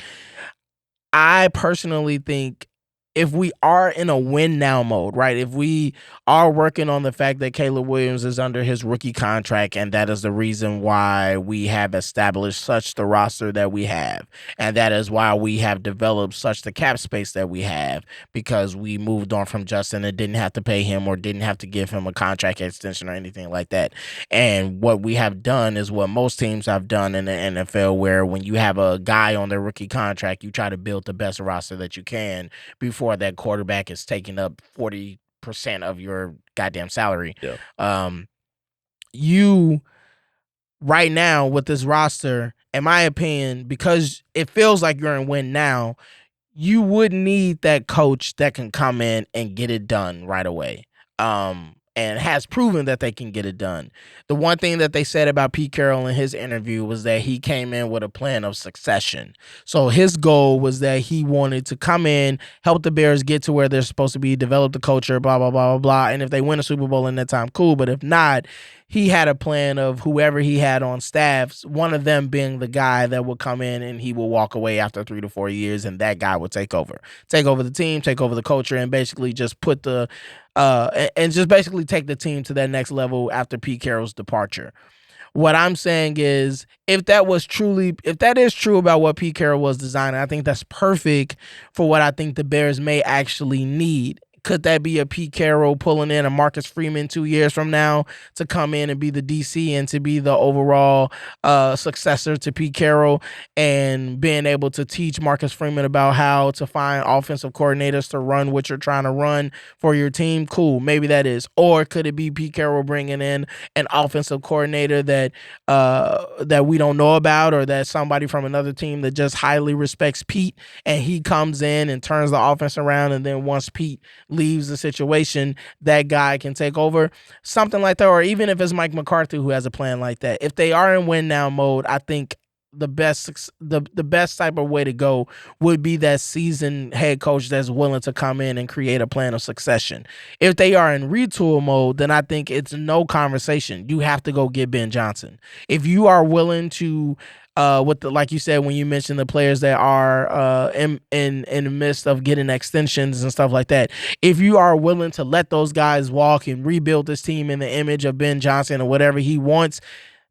I personally think if we are in a win now mode, right? If we are working on the fact that Caleb Williams is under his rookie contract, and that is the reason why we have established such the roster that we have, and that is why we have developed such the cap space that we have, because we moved on from Justin and didn't have to pay him or didn't have to give him a contract extension or anything like that. And what we have done is what most teams have done in the NFL, where when you have a guy on their rookie contract, you try to build the best roster that you can before that quarterback is taking up 40% of your goddamn salary. Yeah. You right now with this roster, in my opinion, because it feels like you're in win now, you would need that coach that can come in and get it done right away. And has proven that they can get it done. The one thing that they said about Pete Carroll in his interview was that he came in with a plan of succession. So his goal was that he wanted to come in, help the Bears get to where they're supposed to be, develop the culture, blah, blah, blah, blah, blah. And if they win a Super Bowl in that time, cool. But if not, he had a plan of whoever he had on staffs, one of them being the guy that would come in and he will walk away after 3 to 4 years, and that guy would take over the team, take over the culture, and basically just put basically take the team to that next level after Pete Carroll's departure. What I'm saying is, if that is true about what Pete Carroll was designing, I think that's perfect for what I think the Bears may actually need. Could that be a Pete Carroll pulling in a Marcus Freeman 2 years from now to come in and be the DC and to be the overall successor to Pete Carroll, and being able to teach Marcus Freeman about how to find offensive coordinators to run what you're trying to run for your team? Cool. Maybe that is. Or could it be Pete Carroll bringing in an offensive coordinator that we don't know about, or that somebody from another team that just highly respects Pete, and he comes in and turns the offense around, and then once Pete leaves the situation, that guy can take over. Something like that, or even if it's Mike McCarthy who has a plan like that. If they are in win now mode, I think the best type of way to go would be that seasoned head coach that's willing to come in and create a plan of succession. If they are in retool mode, then I think it's no conversation. You have to go get Ben Johnson. If you are willing to like you said when you mentioned the players that are in the midst of getting extensions and stuff like that, if you are willing to let those guys walk and rebuild this team in the image of Ben Johnson or whatever he wants,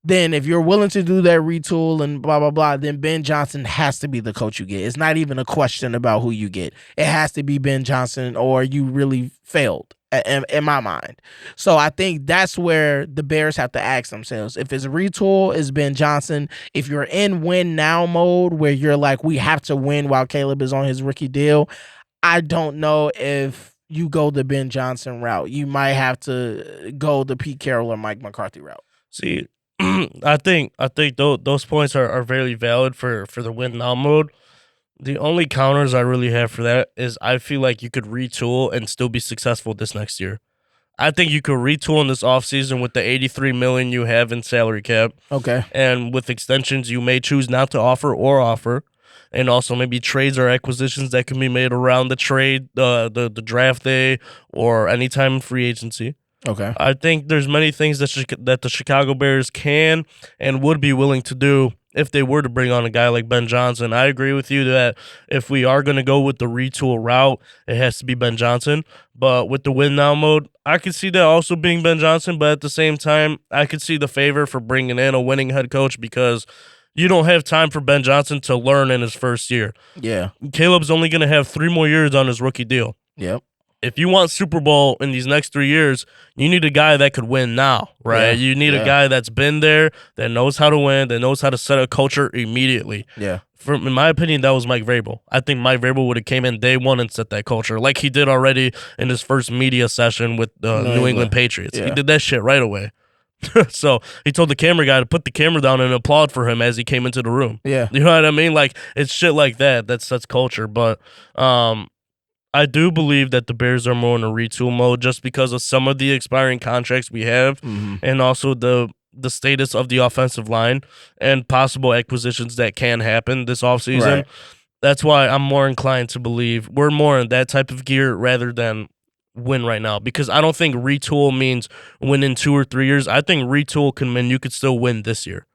then if you're willing to do that retool and blah, blah, blah, then Ben Johnson has to be the coach you get. It's not even a question about who you get. It has to be Ben Johnson or you really failed in my mind. So I think that's where the Bears have to ask themselves. If it's a retool, it's Ben Johnson. If you're in win now mode where you're like, we have to win while Caleb is on his rookie deal, I don't know if you go the Ben Johnson route. You might have to go the Pete Carroll or Mike McCarthy route. See, I think those points are very valid for the win now mode. The only counters I really have for that is I feel like you could retool and still be successful this next year. I think you could retool in this offseason with the $83 million you have in salary cap. Okay. And with extensions you may choose not to offer. And also maybe trades or acquisitions that can be made around the trade, the draft day, or anytime in free agency. Okay. I think there's many things that the Chicago Bears can and would be willing to do if they were to bring on a guy like Ben Johnson. I agree with you that if we are going to go with the retool route, it has to be Ben Johnson. But with the win now mode, I could see that also being Ben Johnson. But at the same time, I could see the favor for bringing in a winning head coach because you don't have time for Ben Johnson to learn in his first year. Yeah. Caleb's only going to have 3 more years on his rookie deal. Yep. If you want Super Bowl in these next 3 years, you need a guy that could win now, right? Yeah, You need a guy that's been there, that knows how to win, that knows how to set a culture immediately. Yeah. In my opinion, that was Mike Vrabel. I think Mike Vrabel would have came in day one and set that culture, like he did already in his first media session with the New England Patriots. Yeah. He did that shit right away. So he told the camera guy to put the camera down and applaud for him as he came into the room. Yeah. You know what I mean? Like, it's shit like that. That's culture. But I do believe that the Bears are more in a retool mode just because of some of the expiring contracts we have and also the status of the offensive line and possible acquisitions that can happen this offseason. Right. That's why I'm more inclined to believe we're more in that type of gear rather than win right now, because I don't think retool means win in 2 or 3 years. I think retool can mean you could still win this year.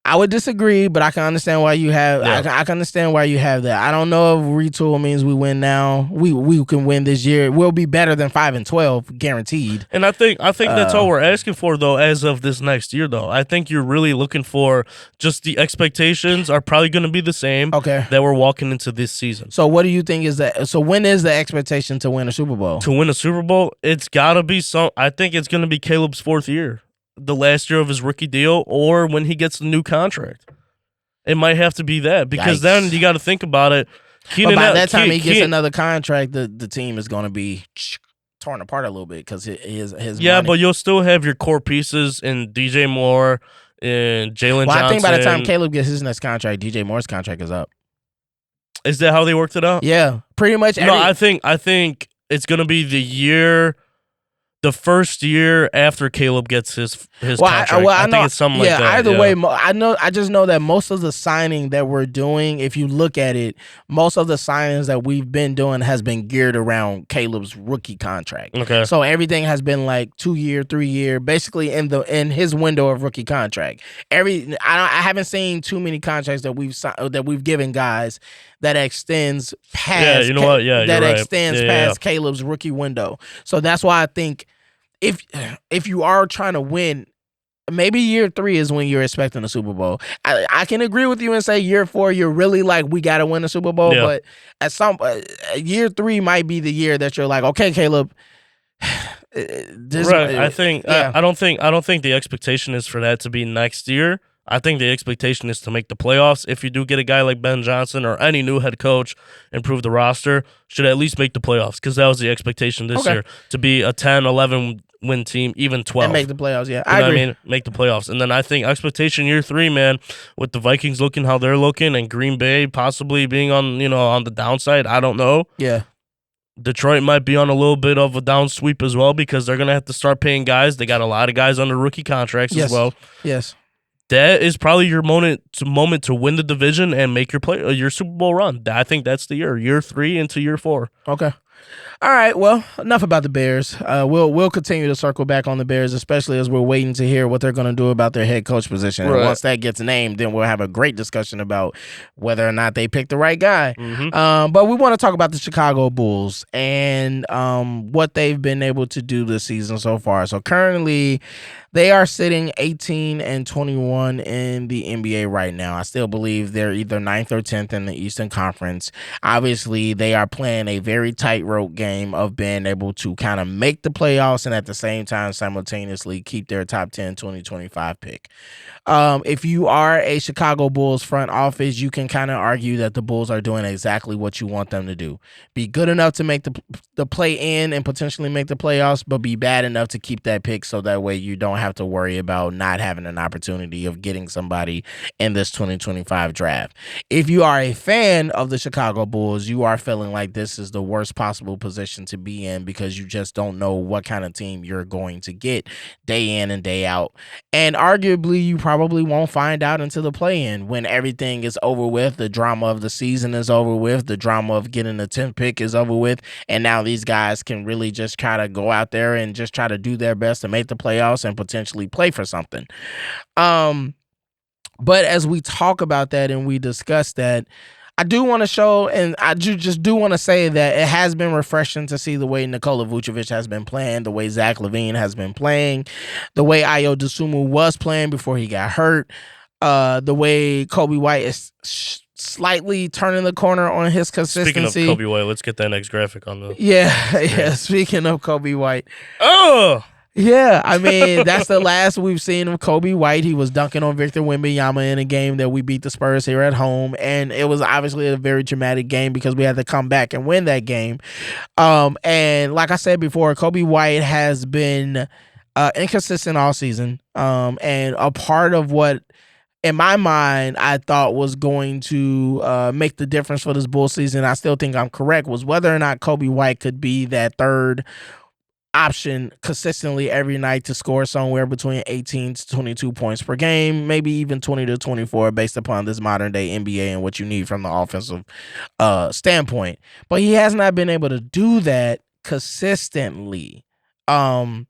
I would disagree, but I can understand why you have. Yeah. I can understand why you have that. I don't know if retool means we win now. We can win this year. We'll be better than 5-12, guaranteed. And I think that's all we're asking for, though, as of this next year, though. I think you're really looking for just the expectations are probably going to be the same. Okay. That we're walking into this season. So what do you think is that? So when is the expectation to win a Super Bowl? To win a Super Bowl, it's got to be I think it's going to be Caleb's 4th year. The last year of his rookie deal, or when he gets the new contract. It might have to be that, because then you got to think about it. But by that time he gets another contract, the team is going to be torn apart a little bit because his money. But you'll still have your core pieces in DJ Moore and Jalen Johnson. I think by the time Caleb gets his next contract, DJ Moore's contract is up. Is that how they worked it out? Yeah, pretty much. No, I think it's going to be the first year after Caleb gets his contract. I think it's something like that. Either way, I just know that most of the signing that we're doing, if you look at it, most of the signings that we've been doing has been geared around Caleb's rookie contract. Okay. So everything has been like 2 year, 3 year, basically in his window of rookie contract. I haven't seen too many contracts that we've given guys that extends past. Extends past Caleb's rookie window. So that's why I think if you are trying to win, maybe year 3 is when you're expecting a Super Bowl. I can agree with you and say year 4 you're really like, we got to win a Super Bowl. Yeah. But at some year 3 might be the year that you're like, okay, Caleb. Right. I don't think the expectation is for that to be next year. I think the expectation is to make the playoffs. If you do get a guy like Ben Johnson or any new head coach, improve the roster, should at least make the playoffs, because that was the expectation this year, to be a 10, 11 win team, even 12. And make the playoffs, yeah. I agree. Make the playoffs. And then I think expectation year 3, man, with the Vikings looking how they're looking and Green Bay possibly being on the downside, I don't know. Yeah. Detroit might be on a little bit of a down sweep as well because they're going to have to start paying guys. They got a lot of guys under rookie contracts as well. Yes. That is probably your moment to win the division and make your Super Bowl run. I think that's the year 3 into year 4. Okay. All right. Well, enough about the Bears. We'll continue to circle back on the Bears, especially as we're waiting to hear what they're going to do about their head coach position. Right. And once that gets named, then we'll have a great discussion about whether or not they picked the right guy. But we want to talk about the Chicago Bulls and what they've been able to do this season so far. So currently, they are sitting 18-21 in the NBA right now. I still believe they're either 9th or 10th in the Eastern Conference. Obviously, they are playing a very tightrope game of being able to kind of make the playoffs and at the same time simultaneously keep their top 10 2025 pick. If you are a Chicago Bulls front office, you can kind of argue that the Bulls are doing exactly what you want them to do. Be good enough to make the play in and potentially make the playoffs, but be bad enough to keep that pick so that way you don't have to worry about not having an opportunity of getting somebody in this 2025 draft. If you are a fan of the Chicago Bulls, you are feeling like this is the worst possible position to be in because you just don't know what kind of team you're going to get day in and day out. And arguably, you probably won't find out until the play-in when everything is over with. The drama of the season is over with. The drama of getting the 10th pick is over with. And now these guys can really just try to go out there and just try to do their best to make the playoffs and potentially play for something. But as we talk about that and we discuss that, I do want to show, and I just want to say that it has been refreshing to see the way Nikola Vucevic has been playing, the way Zach LaVine has been playing, the way Ayo Dosunmu was playing before he got hurt, the way Kobe White is slightly turning the corner on his consistency. Speaking of Kobe White, let's get that next graphic on the Yeah. Speaking of Kobe White. Oh! Yeah, I mean, that's the last we've seen of Kobe White. He was dunking on Victor Wembanyama in a game that we beat the Spurs here at home, and it was obviously a very dramatic game because we had to come back and win that game. And like I said before, Kobe White has been inconsistent all season, and a part of what, in my mind, I thought was going to make the difference for this Bull season, I still think I'm correct, was whether or not Kobe White could be that third option consistently every night to score somewhere between 18 to 22 points per game, maybe even 20 to 24 based upon this modern day NBA and what you need from the offensive standpoint. But he has not been able to do that consistently. And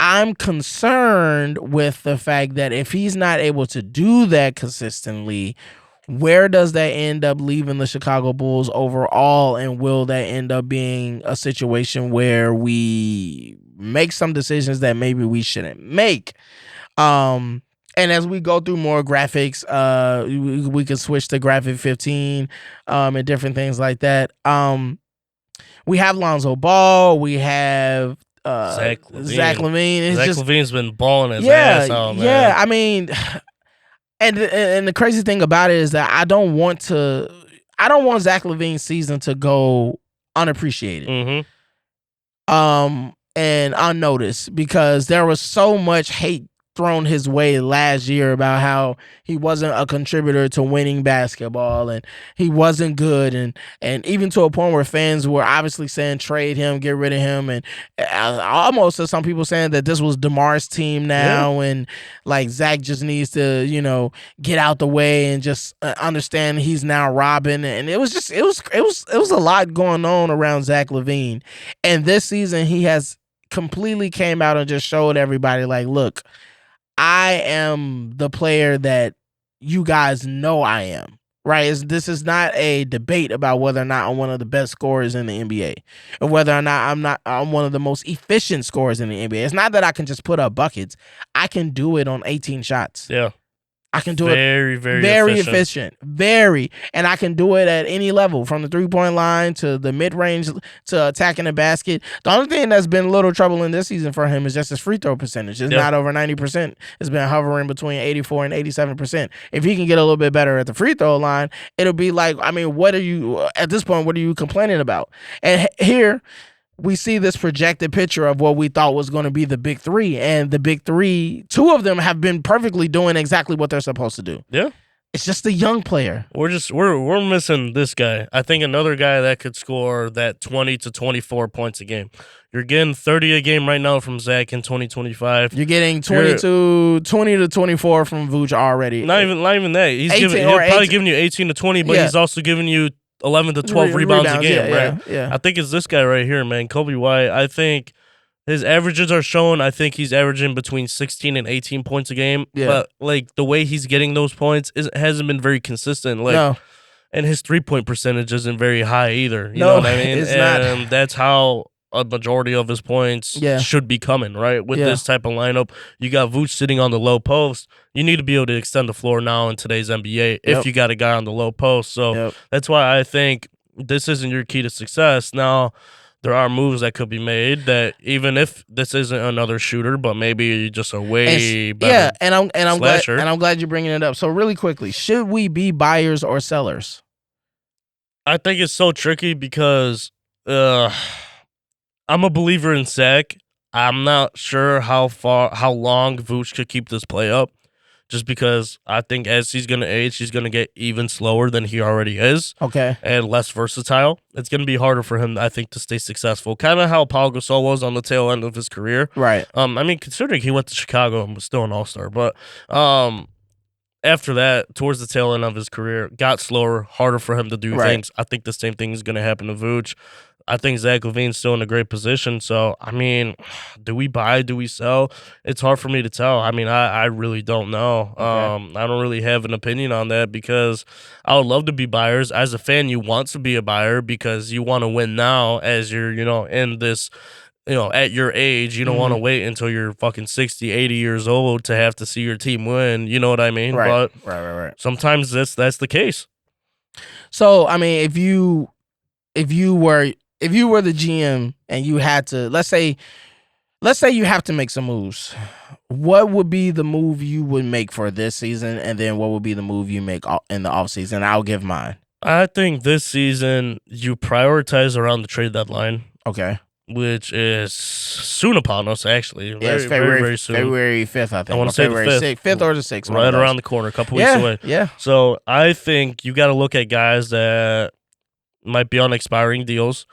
I'm concerned with the fact that if he's not able to do that consistently, where does that end up leaving the Chicago Bulls overall, and will that end up being a situation where we make some decisions that maybe we shouldn't make? And as we go through more graphics, we can switch to graphic 15 and different things like that. We have Lonzo Ball. We have Zach LaVine. Zach LaVine's been balling his ass out, man. Yeah, I mean... And the crazy thing about it is that I don't want Zach LaVine's season to go unappreciated. And unnoticed, because there was so much hate thrown his way last year about how he wasn't a contributor to winning basketball and he wasn't good, and even to a point where fans were obviously saying trade him, get rid of him, and almost to some people saying that this was DeMar's team now, and like Zach just needs to get out the way and just understand he's now Robin. And it was a lot going on around Zach LaVine, and this season he has completely came out and just showed everybody, like, look, I am the player that you guys know I am, right? This is not a debate about whether or not I'm one of the best scorers in the NBA, or whether or not I'm one of the most efficient scorers in the NBA. It's not that I can just put up buckets. I can do it on 18 shots. Yeah. I can do very efficient. And I can do it at any level, from the 3-point line to the mid-range to attacking the basket. The only thing that's been a little trouble in this season for him is just his free throw percentage. It's not over 90%. It's been hovering between 84 and 87%. If he can get a little bit better at the free throw line, it'll be like, I mean, what are you complaining about? And here we see this projected picture of what we thought was going to be the big three. And the big three, two of them have been perfectly doing exactly what they're supposed to do. Yeah. It's just a young player. We're missing this guy. I think another guy that could score that 20 to 24 points a game. You're getting 30 a game right now from Zach in 2025. You're getting 20 to 24 from Vooch already. Not even that. He's probably giving you 18 to 20, but he's also giving you 11 to 12 rebounds a game, right? Yeah. I think it's this guy right here, man, Kobe White. I think his averages are showing. I think he's averaging between 16 and 18 points a game. Yeah. But like the way he's getting those points hasn't been very consistent. Like, no. And his 3-point percentage isn't very high either. You know what I mean? It's and not. That's how a majority of his points should be coming, right? With this type of lineup, you got Vooch sitting on the low post. You need to be able to extend the floor now in today's NBA if you got a guy on the low post. So that's why I think this isn't your key to success. Now, there are moves that could be made that even if this isn't another shooter, but maybe just a way better. Yeah, and I'm slasher. glad you're bringing it up. So really quickly, should we be buyers or sellers? I think it's so tricky because I'm a believer in Zach. I'm not sure how long Vooch could keep this play up. Just because I think as he's going to age, he's going to get even slower than he already is. Okay. And less versatile. It's going to be harder for him, I think, to stay successful. Kind of how Paul Gasol was on the tail end of his career. Right. I mean, considering he went to Chicago and was still an all-star. But after that, towards the tail end of his career, got slower, harder for him to do things. I think the same thing is going to happen to Vooch. I think Zach LaVine's still in a great position. So, I mean, do we buy? Do we sell? It's hard for me to tell. I mean, I really don't know. Okay. I don't really have an opinion on that because I would love to be buyers. As a fan, you want to be a buyer because you want to win now as you're, in this, at your age. You don't want to wait until you're fucking 60, 80 years old to have to see your team win. You know what I mean? Right. But right. sometimes that's the case. So, I mean, if you were the GM and you had to, let's say you have to make some moves, what would be the move you would make for this season, and then what would be the move you make in the offseason? I'll give mine. I think this season you prioritize around the trade deadline. Okay. Which is soon upon us, actually. It's very, very soon. February 5th, I think. I want to say February the 5th or the 6th. Right around the corner, a couple weeks away. Yeah. So I think you got to look at guys that might be on expiring deals.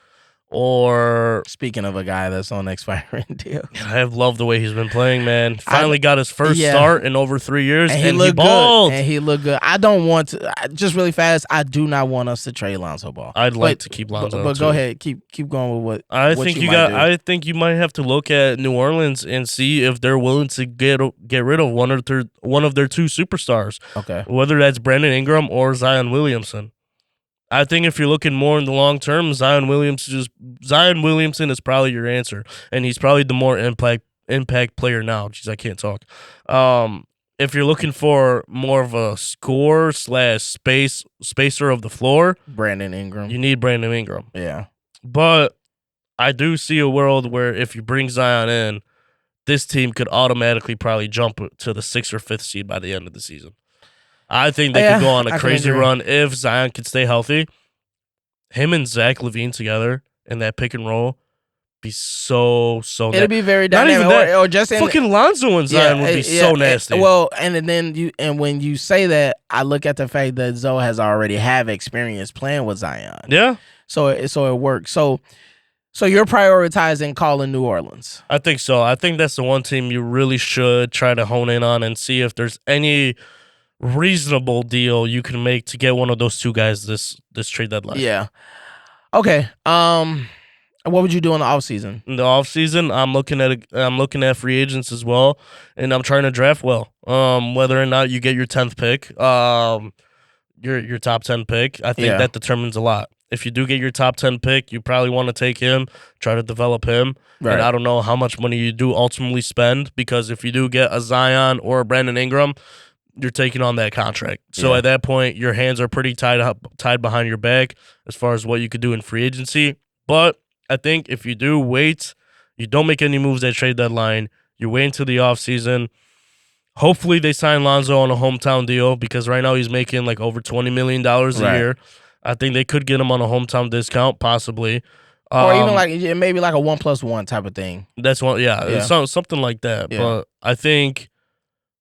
Or speaking of a guy that's on expiring deal, I have loved the way he's been playing, man. Finally got his first start in over 3 years, and he balled. And he looked good. I don't want to. Just really fast. I do not want us to trade Lonzo Ball. I'd like to keep Lonzo. But go ahead, keep going with what I think you got. I think you might have to look at New Orleans and see if they're willing to get rid of one of their two superstars. Okay, whether that's Brandon Ingram or Zion Williamson. I think if you're looking more in the long term, Zion Williamson is probably your answer, and he's probably the more impact player now. Jeez, I can't talk. If you're looking for more of a score / spacer of the floor, Brandon Ingram. You need Brandon Ingram. Yeah, but I do see a world where if you bring Zion in, this team could automatically probably jump to the 6th or 5th seed by the end of the season. I think they could go on a crazy run if Zion could stay healthy. Him and Zach LaVine together in that pick and roll be so it'd be very dynamic. Or just fucking Lonzo and Zion would be so nasty. Well, and when you say that, I look at the fact that Zoe has already have experience playing with Zion. Yeah. So it works. So you're prioritizing calling New Orleans. I think so. I think that's the one team you really should try to hone in on and see if there's any reasonable deal you can make to get one of those two guys this trade deadline. Yeah. Okay. What would you do in the offseason? In the offseason, I'm looking at free agents as well, and I'm trying to draft well. Whether or not you get your 10th pick, your top 10 pick, I think that determines a lot. If you do get your top 10 pick, you probably want to take him, try to develop him. Right. And I don't know how much money you do ultimately spend, because if you do get a Zion or a Brandon Ingram, you're taking on that contract. So at that point, your hands are pretty tied behind your back as far as what you could do in free agency. But I think if you do wait, you don't make any moves at trade deadline, you wait until the offseason. Hopefully they sign Lonzo on a hometown deal, because right now he's making like over $20 million a year. I think they could get him on a hometown discount, possibly. Or even maybe like a 1+1 type of thing. That's one, something like that. Yeah. But I think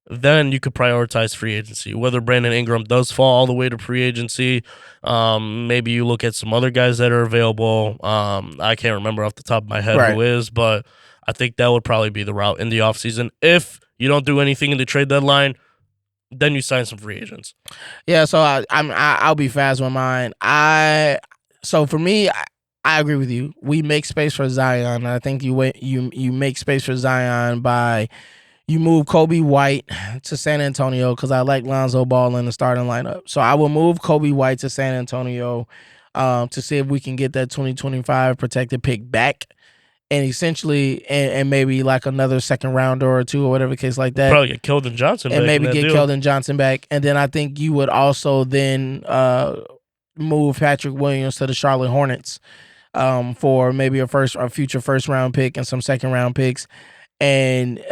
then you could prioritize free agency. Whether Brandon Ingram does fall all the way to free agency, maybe you look at some other guys that are available. I can't remember off the top of my head who is, but I think that would probably be the route in the offseason. If you don't do anything in the trade deadline, then you sign some free agents. Yeah, so I'll be fast with mine. So for me, I agree with you. We make space for Zion. I think you make space for Zion by you move Kobe White to San Antonio because I like Lonzo Ball in the starting lineup. So I will move Kobe White to San Antonio to see if we can get that 2025 protected pick back. And essentially, and maybe like another second rounder or two or whatever case like that. Probably get Keldon Johnson back. And maybe get Keldon Johnson back. And then I think you would also then move Patrick Williams to the Charlotte Hornets for maybe a future first round pick and some second round picks. And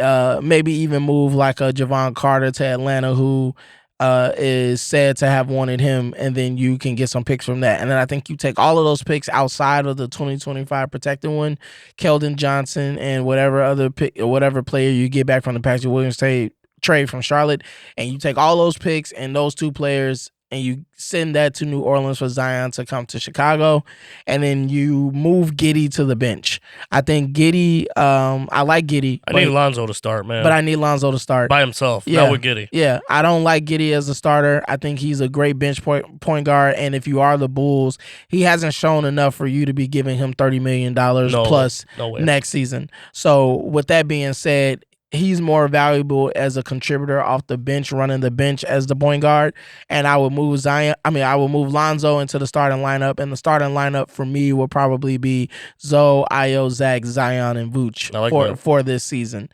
maybe even move like a Javon Carter to Atlanta, who is said to have wanted him, and then you can get some picks from that. And then I think you take all of those picks outside of the 2025 protected one, Keldon Johnson and whatever other pick or whatever player you get back from the Patrick Williams trade from Charlotte, and you take all those picks and those two players and you send that to New Orleans for Zion to come to Chicago, and then you move Giddey to the bench. I think Giddey, I like Giddey. I need Lonzo to start, man. But I need Lonzo to start. By himself, not with Giddey. Yeah, I don't like Giddey as a starter. I think he's a great bench point guard, and if you are the Bulls, he hasn't shown enough for you to be giving him $30 million plus next season. So with that being said, he's more valuable as a contributor off the bench, running the bench as the point guard. And I would move Lonzo into the starting lineup. And the starting lineup for me will probably be Zoe, Ayo, Zach, Zion, and Vooch for this season.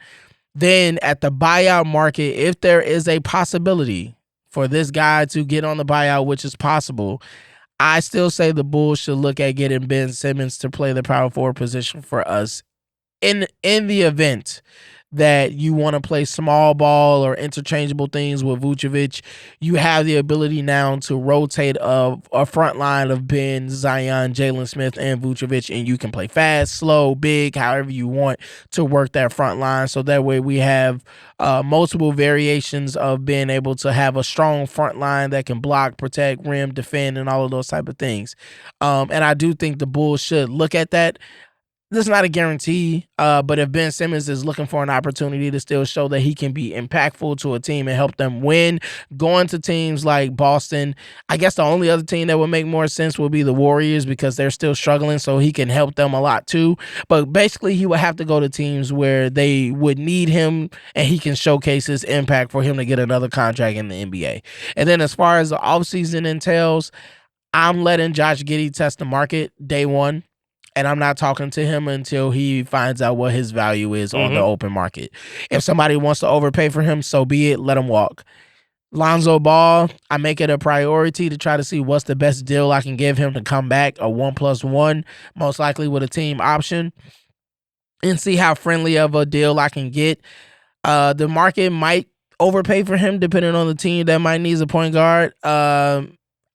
Then at the buyout market, if there is a possibility for this guy to get on the buyout, which is possible, I still say the Bulls should look at getting Ben Simmons to play the power forward position for us in the event that you want to play small ball or interchangeable things with Vucevic. You have the ability now to rotate a front line of Ben, Zion, Jalen Smith, and Vucevic, and you can play fast, slow, big, however you want to work that front line. So that way we have multiple variations of being able to have a strong front line that can block, protect, rim, defend, and all of those type of things. And I do think the Bulls should look at that. This is not a guarantee, but if Ben Simmons is looking for an opportunity to still show that he can be impactful to a team and help them win, going to teams like Boston, I guess the only other team that would make more sense would be the Warriors because they're still struggling, so he can help them a lot too. But basically, he would have to go to teams where they would need him and he can showcase his impact for him to get another contract in the NBA. And then as far as the offseason entails, I'm letting Josh Giddey test the market day one. And I'm not talking to him until he finds out what his value is on the open market. If somebody wants to overpay for him, so be it. Let him walk. Lonzo Ball, I make it a priority to try to see what's the best deal I can give him to come back, a 1+1, most likely with a team option, and see how friendly of a deal I can get. The market might overpay for him depending on the team that might need a point guard.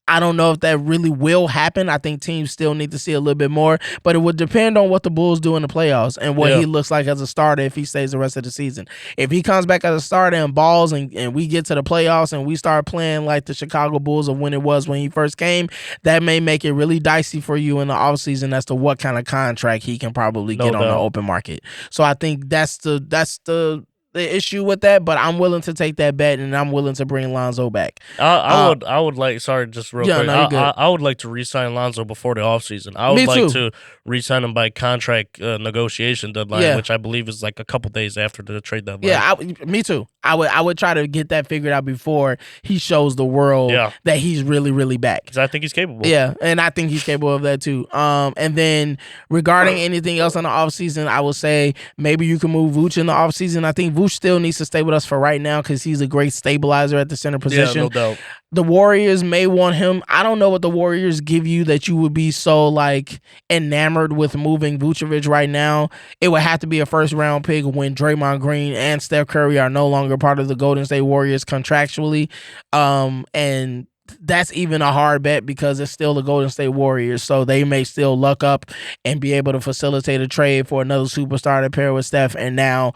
I don't know if that really will happen. I think teams still need to see a little bit more, but it would depend on what the Bulls do in the playoffs and what he looks like as a starter if he stays the rest of the season. If he comes back as a starter and balls and we get to the playoffs and we start playing like the Chicago Bulls of when it was when he first came, that may make it really dicey for you in the offseason as to what kind of contract he can probably get on the open market. So I think that's the issue with that, but I'm willing to take that bet and I'm willing to bring Lonzo back. I would like, sorry, just real quick. I would like to re-sign Lonzo before the offseason. I would like to re-sign him by contract negotiation deadline, which I believe is like a couple days after the trade deadline. Yeah, me too. I would try to get that figured out before he shows the world that he's really, really back. Because I think he's capable. Yeah, and I think he's capable of that too. And then regarding anything else in the offseason, I would say maybe you can move Vooch in the offseason. I think Vooch still needs to stay with us for right now because he's a great stabilizer at the center position. Yeah, no doubt. The Warriors may want him. I don't know what the Warriors give you that you would be so like enamored with moving Vucevic right now. It would have to be a first-round pick when Draymond Green and Steph Curry are no longer part of the Golden State Warriors contractually. And that's even a hard bet because it's still the Golden State Warriors, so they may still luck up and be able to facilitate a trade for another superstar to pair with Steph. And now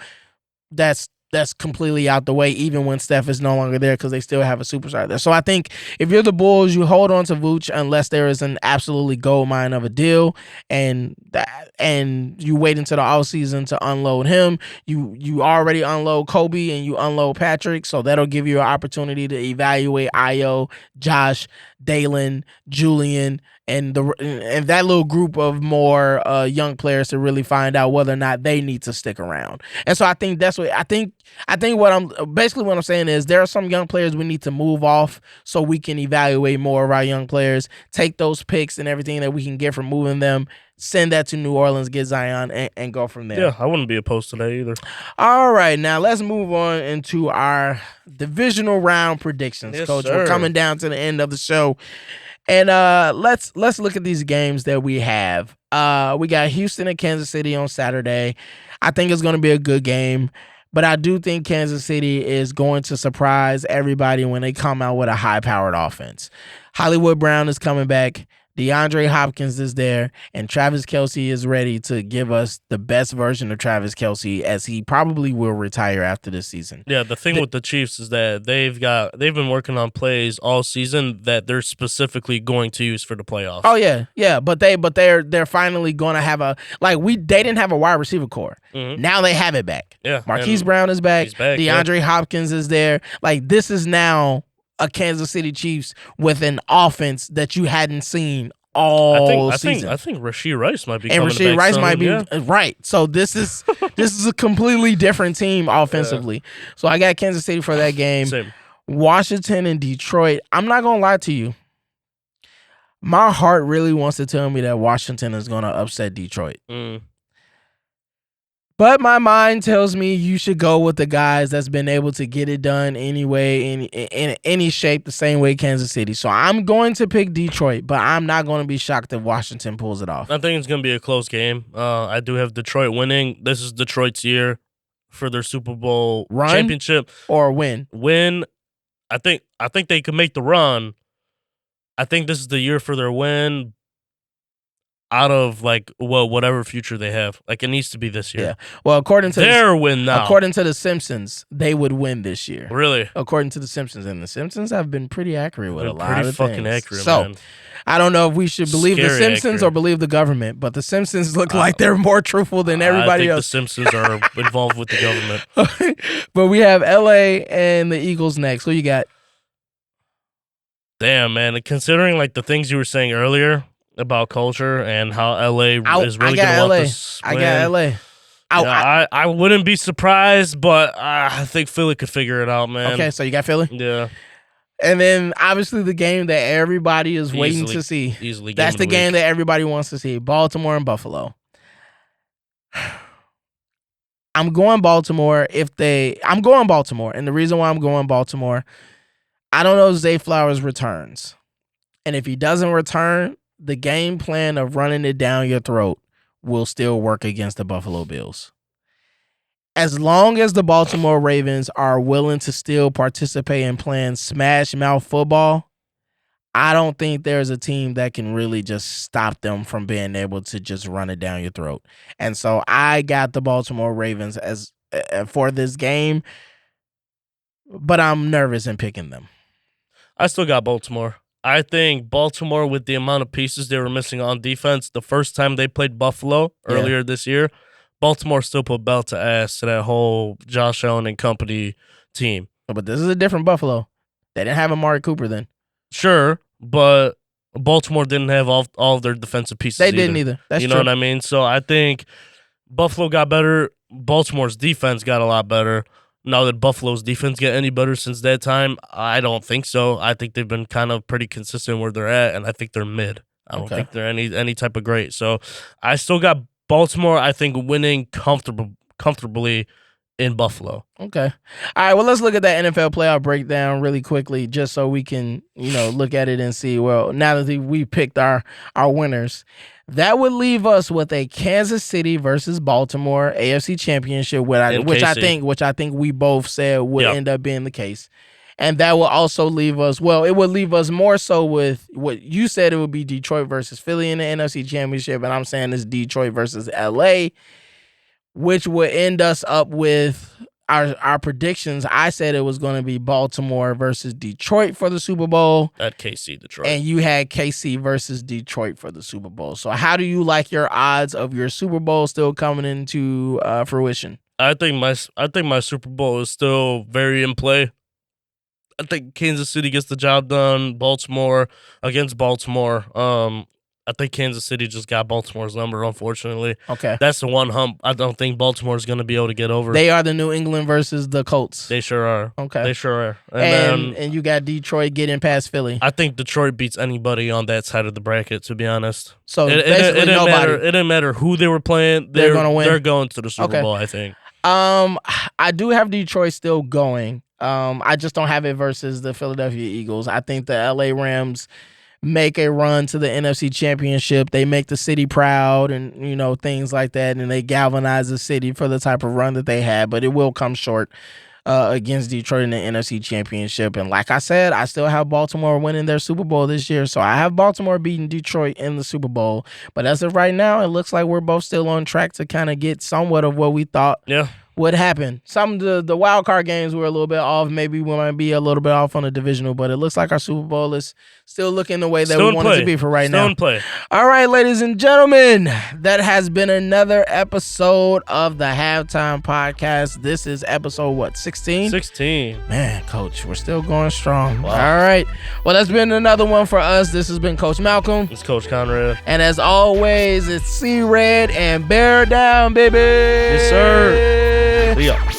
that's that's completely out the way, even when Steph is no longer there, because they still have a superstar there. So I think if you're the Bulls, you hold on to Vooch unless there is an absolutely gold mine of a deal, and you wait until the offseason to unload him. You already unload Kobe and you unload Patrick, so that'll give you an opportunity to evaluate Io, Josh, Dalen, Julian, and that little group of more young players to really find out whether or not they need to stick around. And so I think that's what I think what I'm saying is there are some young players we need to move off so we can evaluate more of our young players, take those picks and everything that we can get from moving them, send that to New Orleans, get Zion, and go from there. Yeah, I wouldn't be opposed to that either. All right, now let's move on into our divisional round predictions, yes, Coach. Sir. We're coming down to the end of the show. And let's look at these games that we have. We got Houston and Kansas City on Saturday. I think it's going to be a good game, but I do think Kansas City is going to surprise everybody when they come out with a high-powered offense. Hollywood Brown is coming back. DeAndre Hopkins is there, and Travis Kelce is ready to give us the best version of Travis Kelce, as he probably will retire after this season. Yeah, the thing with the Chiefs is that they've been working on plays all season that they're specifically going to use for the playoffs. Oh yeah, but they're finally going to have they didn't have a wide receiver core. Mm-hmm. Now they have it back. Yeah, Marquise Brown is back. He's back. DeAndre Hopkins is there. Like, this is now a Kansas City Chiefs with an offense that you hadn't seen all season. I think Rashee Rice might be and coming Rashee back Rice soon, might be yeah. right. So this is a completely different team offensively. Yeah. So I got Kansas City for that game. Same. Washington and Detroit. I'm not gonna lie to you. My heart really wants to tell me that Washington is gonna upset Detroit. But my mind tells me you should go with the guys that's been able to get it done anyway, in any shape, the same way Kansas City. So I'm going to pick Detroit, but I'm not going to be shocked if Washington pulls it off. I think it's going to be a close game. I do have Detroit winning. This is Detroit's year for their Super Bowl championship. Or win. Win. I think they can make the run. I think this is the year for their win. Out of whatever future they have, it needs to be this year. Yeah. Well, according to their win now. According to the Simpsons, they would win this year. Really? According to the Simpsons, and the Simpsons have been pretty accurate with a lot of things. Pretty fucking accurate, so, man. I don't know if we should believe the Simpsons or believe the government, but the Simpsons look like they're more truthful than everybody else. The Simpsons are involved with the government. But we have LA and the Eagles next. Who you got? Damn, man. Considering the things you were saying earlier about culture and how LA is really going to want this win. I got LA. I wouldn't be surprised, but I think Philly could figure it out, man. Okay, so you got Philly? Yeah. And then, obviously, the game that everybody is waiting to see. Easily. That's the game that everybody wants to see. Baltimore and Buffalo. I'm going Baltimore. I'm going Baltimore. And the reason why I'm going Baltimore, I don't know if Zay Flowers returns. And if he doesn't return, the game plan of running it down your throat will still work against the Buffalo Bills. As long as the Baltimore Ravens are willing to still participate in playing smash mouth football, I don't think there's a team that can really just stop them from being able to just run it down your throat. And so I got the Baltimore Ravens as for this game, but I'm nervous in picking them. I still got Baltimore. I think Baltimore, with the amount of pieces they were missing on defense, the first time they played Buffalo earlier this year, Baltimore still put belt to ass to that whole Josh Allen and company team. But this is a different Buffalo. They didn't have Amari Cooper then. Sure, but Baltimore didn't have all of their defensive pieces. They didn't either. That's true. You know what I mean? So I think Buffalo got better. Baltimore's defense got a lot better. Now that Buffalo's defense get any better since that time, I don't think so. I think they've been kind of pretty consistent where they're at, and I think they're mid. I don't think they're any type of great. So I still got Baltimore, I think, winning comfortably in Buffalo. Okay. All right, well, let's look at that NFL playoff breakdown really quickly just so we can, look at it and see, well, now that we picked our winners. That would leave us with a Kansas City versus Baltimore AFC Championship, which I think we both said would end up being the case. And that will also leave us, it would leave us more so with what you said. It would be Detroit versus Philly in the NFC Championship, and I'm saying it's Detroit versus LA, which would end us up with, our predictions, I said it was going to be Baltimore versus Detroit for the Super Bowl. At KC, Detroit. And you had KC versus Detroit for the Super Bowl. So how do you like your odds of your Super Bowl still coming into fruition? I think my Super Bowl is still very in play. I think Kansas City gets the job done. Baltimore against Baltimore. I think Kansas City just got Baltimore's number, unfortunately. Okay. That's the one hump I don't think Baltimore's going to be able to get over. They are the New England versus the Colts. They sure are. Okay. They sure are. And you got Detroit getting past Philly. I think Detroit beats anybody on that side of the bracket, to be honest. So basically nobody. It didn't matter who they were playing. They're going to win. They're going to the Super Bowl, I think. I do have Detroit still going. I just don't have it versus the Philadelphia Eagles. I think the LA Rams make a run to the NFC Championship. They make the city proud and, things like that, and they galvanize the city for the type of run that they had, but it will come short against Detroit in the NFC Championship. And like I said, I still have Baltimore winning their Super Bowl this year, so I have Baltimore beating Detroit in the Super Bowl. But as of right now, it looks like we're both still on track to kind of get somewhat of what we thought would happen. Some of the wild card games were a little bit off. Maybe we might be a little bit off on the divisional, but it looks like our Super Bowl is still looking the way that we want it to be for right now. Still in play. All right, ladies and gentlemen, that has been another episode of the Halftime Podcast. This is episode, 16? 16. Man, Coach, we're still going strong. Wow. All right. Well, that's been another one for us. This has been Coach Malcolm. It's Coach Conrad. And as always, it's C-Red and Bear Down, baby. Yes, sir. We are.